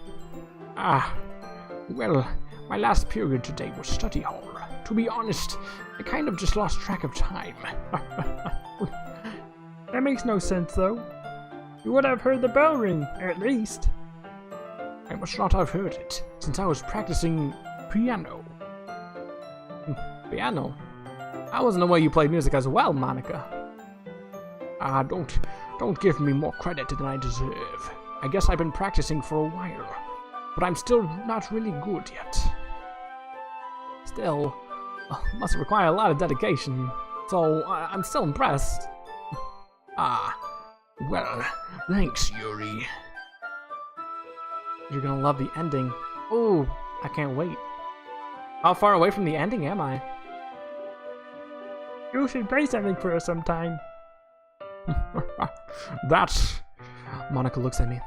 Well, my last period today was study hall. To be honest, I kind of just lost track of time. That makes no sense, though. You would have heard the bell ring, at least. I must not have heard it, since I was practicing piano. Piano? I wasn't aware you played music as well, Monica. Don't give me more credit than I deserve. I guess I've been practicing for a while, but I'm still not really good yet. Still, must require a lot of dedication, so I'm still impressed. Well, thanks, Yuri. You're gonna love the ending. Ooh, I can't wait. How far away from the ending am I? You should play something for us sometime. That's... Monica looks at me.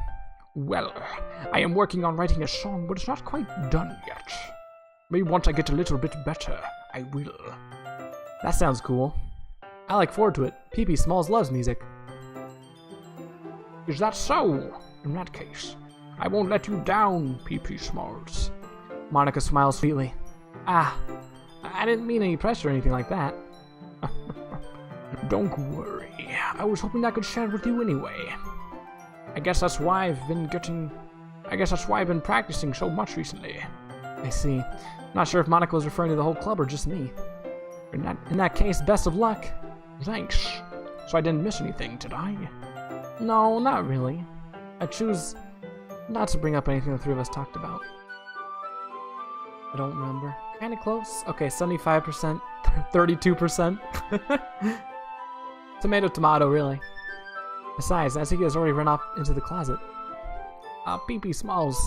Well, I am working on writing a song, but it's not quite done yet. Maybe once I get a little bit better, I will. That sounds cool. I look forward to it. PP Smalls loves music. Is that so? In that case, I won't let you down, PP Smalls. Monica smiles sweetly. I didn't mean any pressure or anything like that. Don't worry. I was hoping I could share it with you anyway. I guess that's why I've been practicing so much recently. I see. Not sure if Monica was referring to the whole club or just me. In that case, best of luck. Thanks. So I didn't miss anything, did I? No, not really. I choose not to bring up anything the three of us talked about. I don't remember. Kinda close. Okay, 75%, 32%. Tomato, tomato, really. Besides, I think he has already run off into the closet. PP Smalls,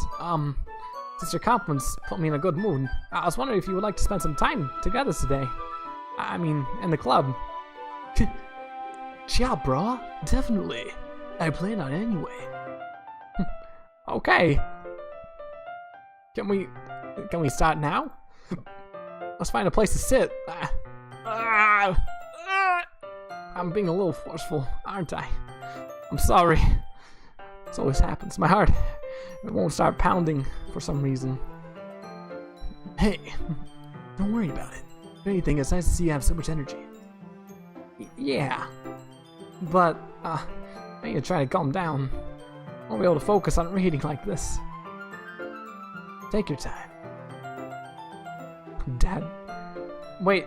since your compliments put me in a good mood, I was wondering if you would like to spend some time together today. I mean, in the club. Yeah, brah, definitely. I plan on anyway. Okay. Can we start now? Let's find a place to sit. I'm being a little forceful, aren't I? I'm sorry. This always happens. My heart, it won't start pounding for some reason. Hey, don't worry about it. If anything, it's nice to see you have so much energy. Yeah, but I need to try to calm down. I won't be able to focus on reading like this. Take your time. Dad, wait.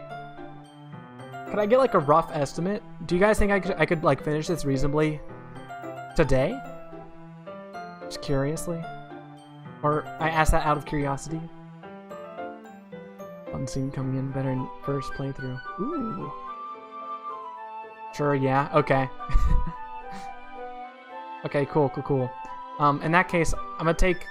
Could I get like a rough estimate? Do you guys think I could like finish this reasonably today? Just curiously, or I asked that out of curiosity. Fun scene coming in better in first playthrough. Ooh. Sure, yeah, okay. Okay, cool. In that case, I'm gonna take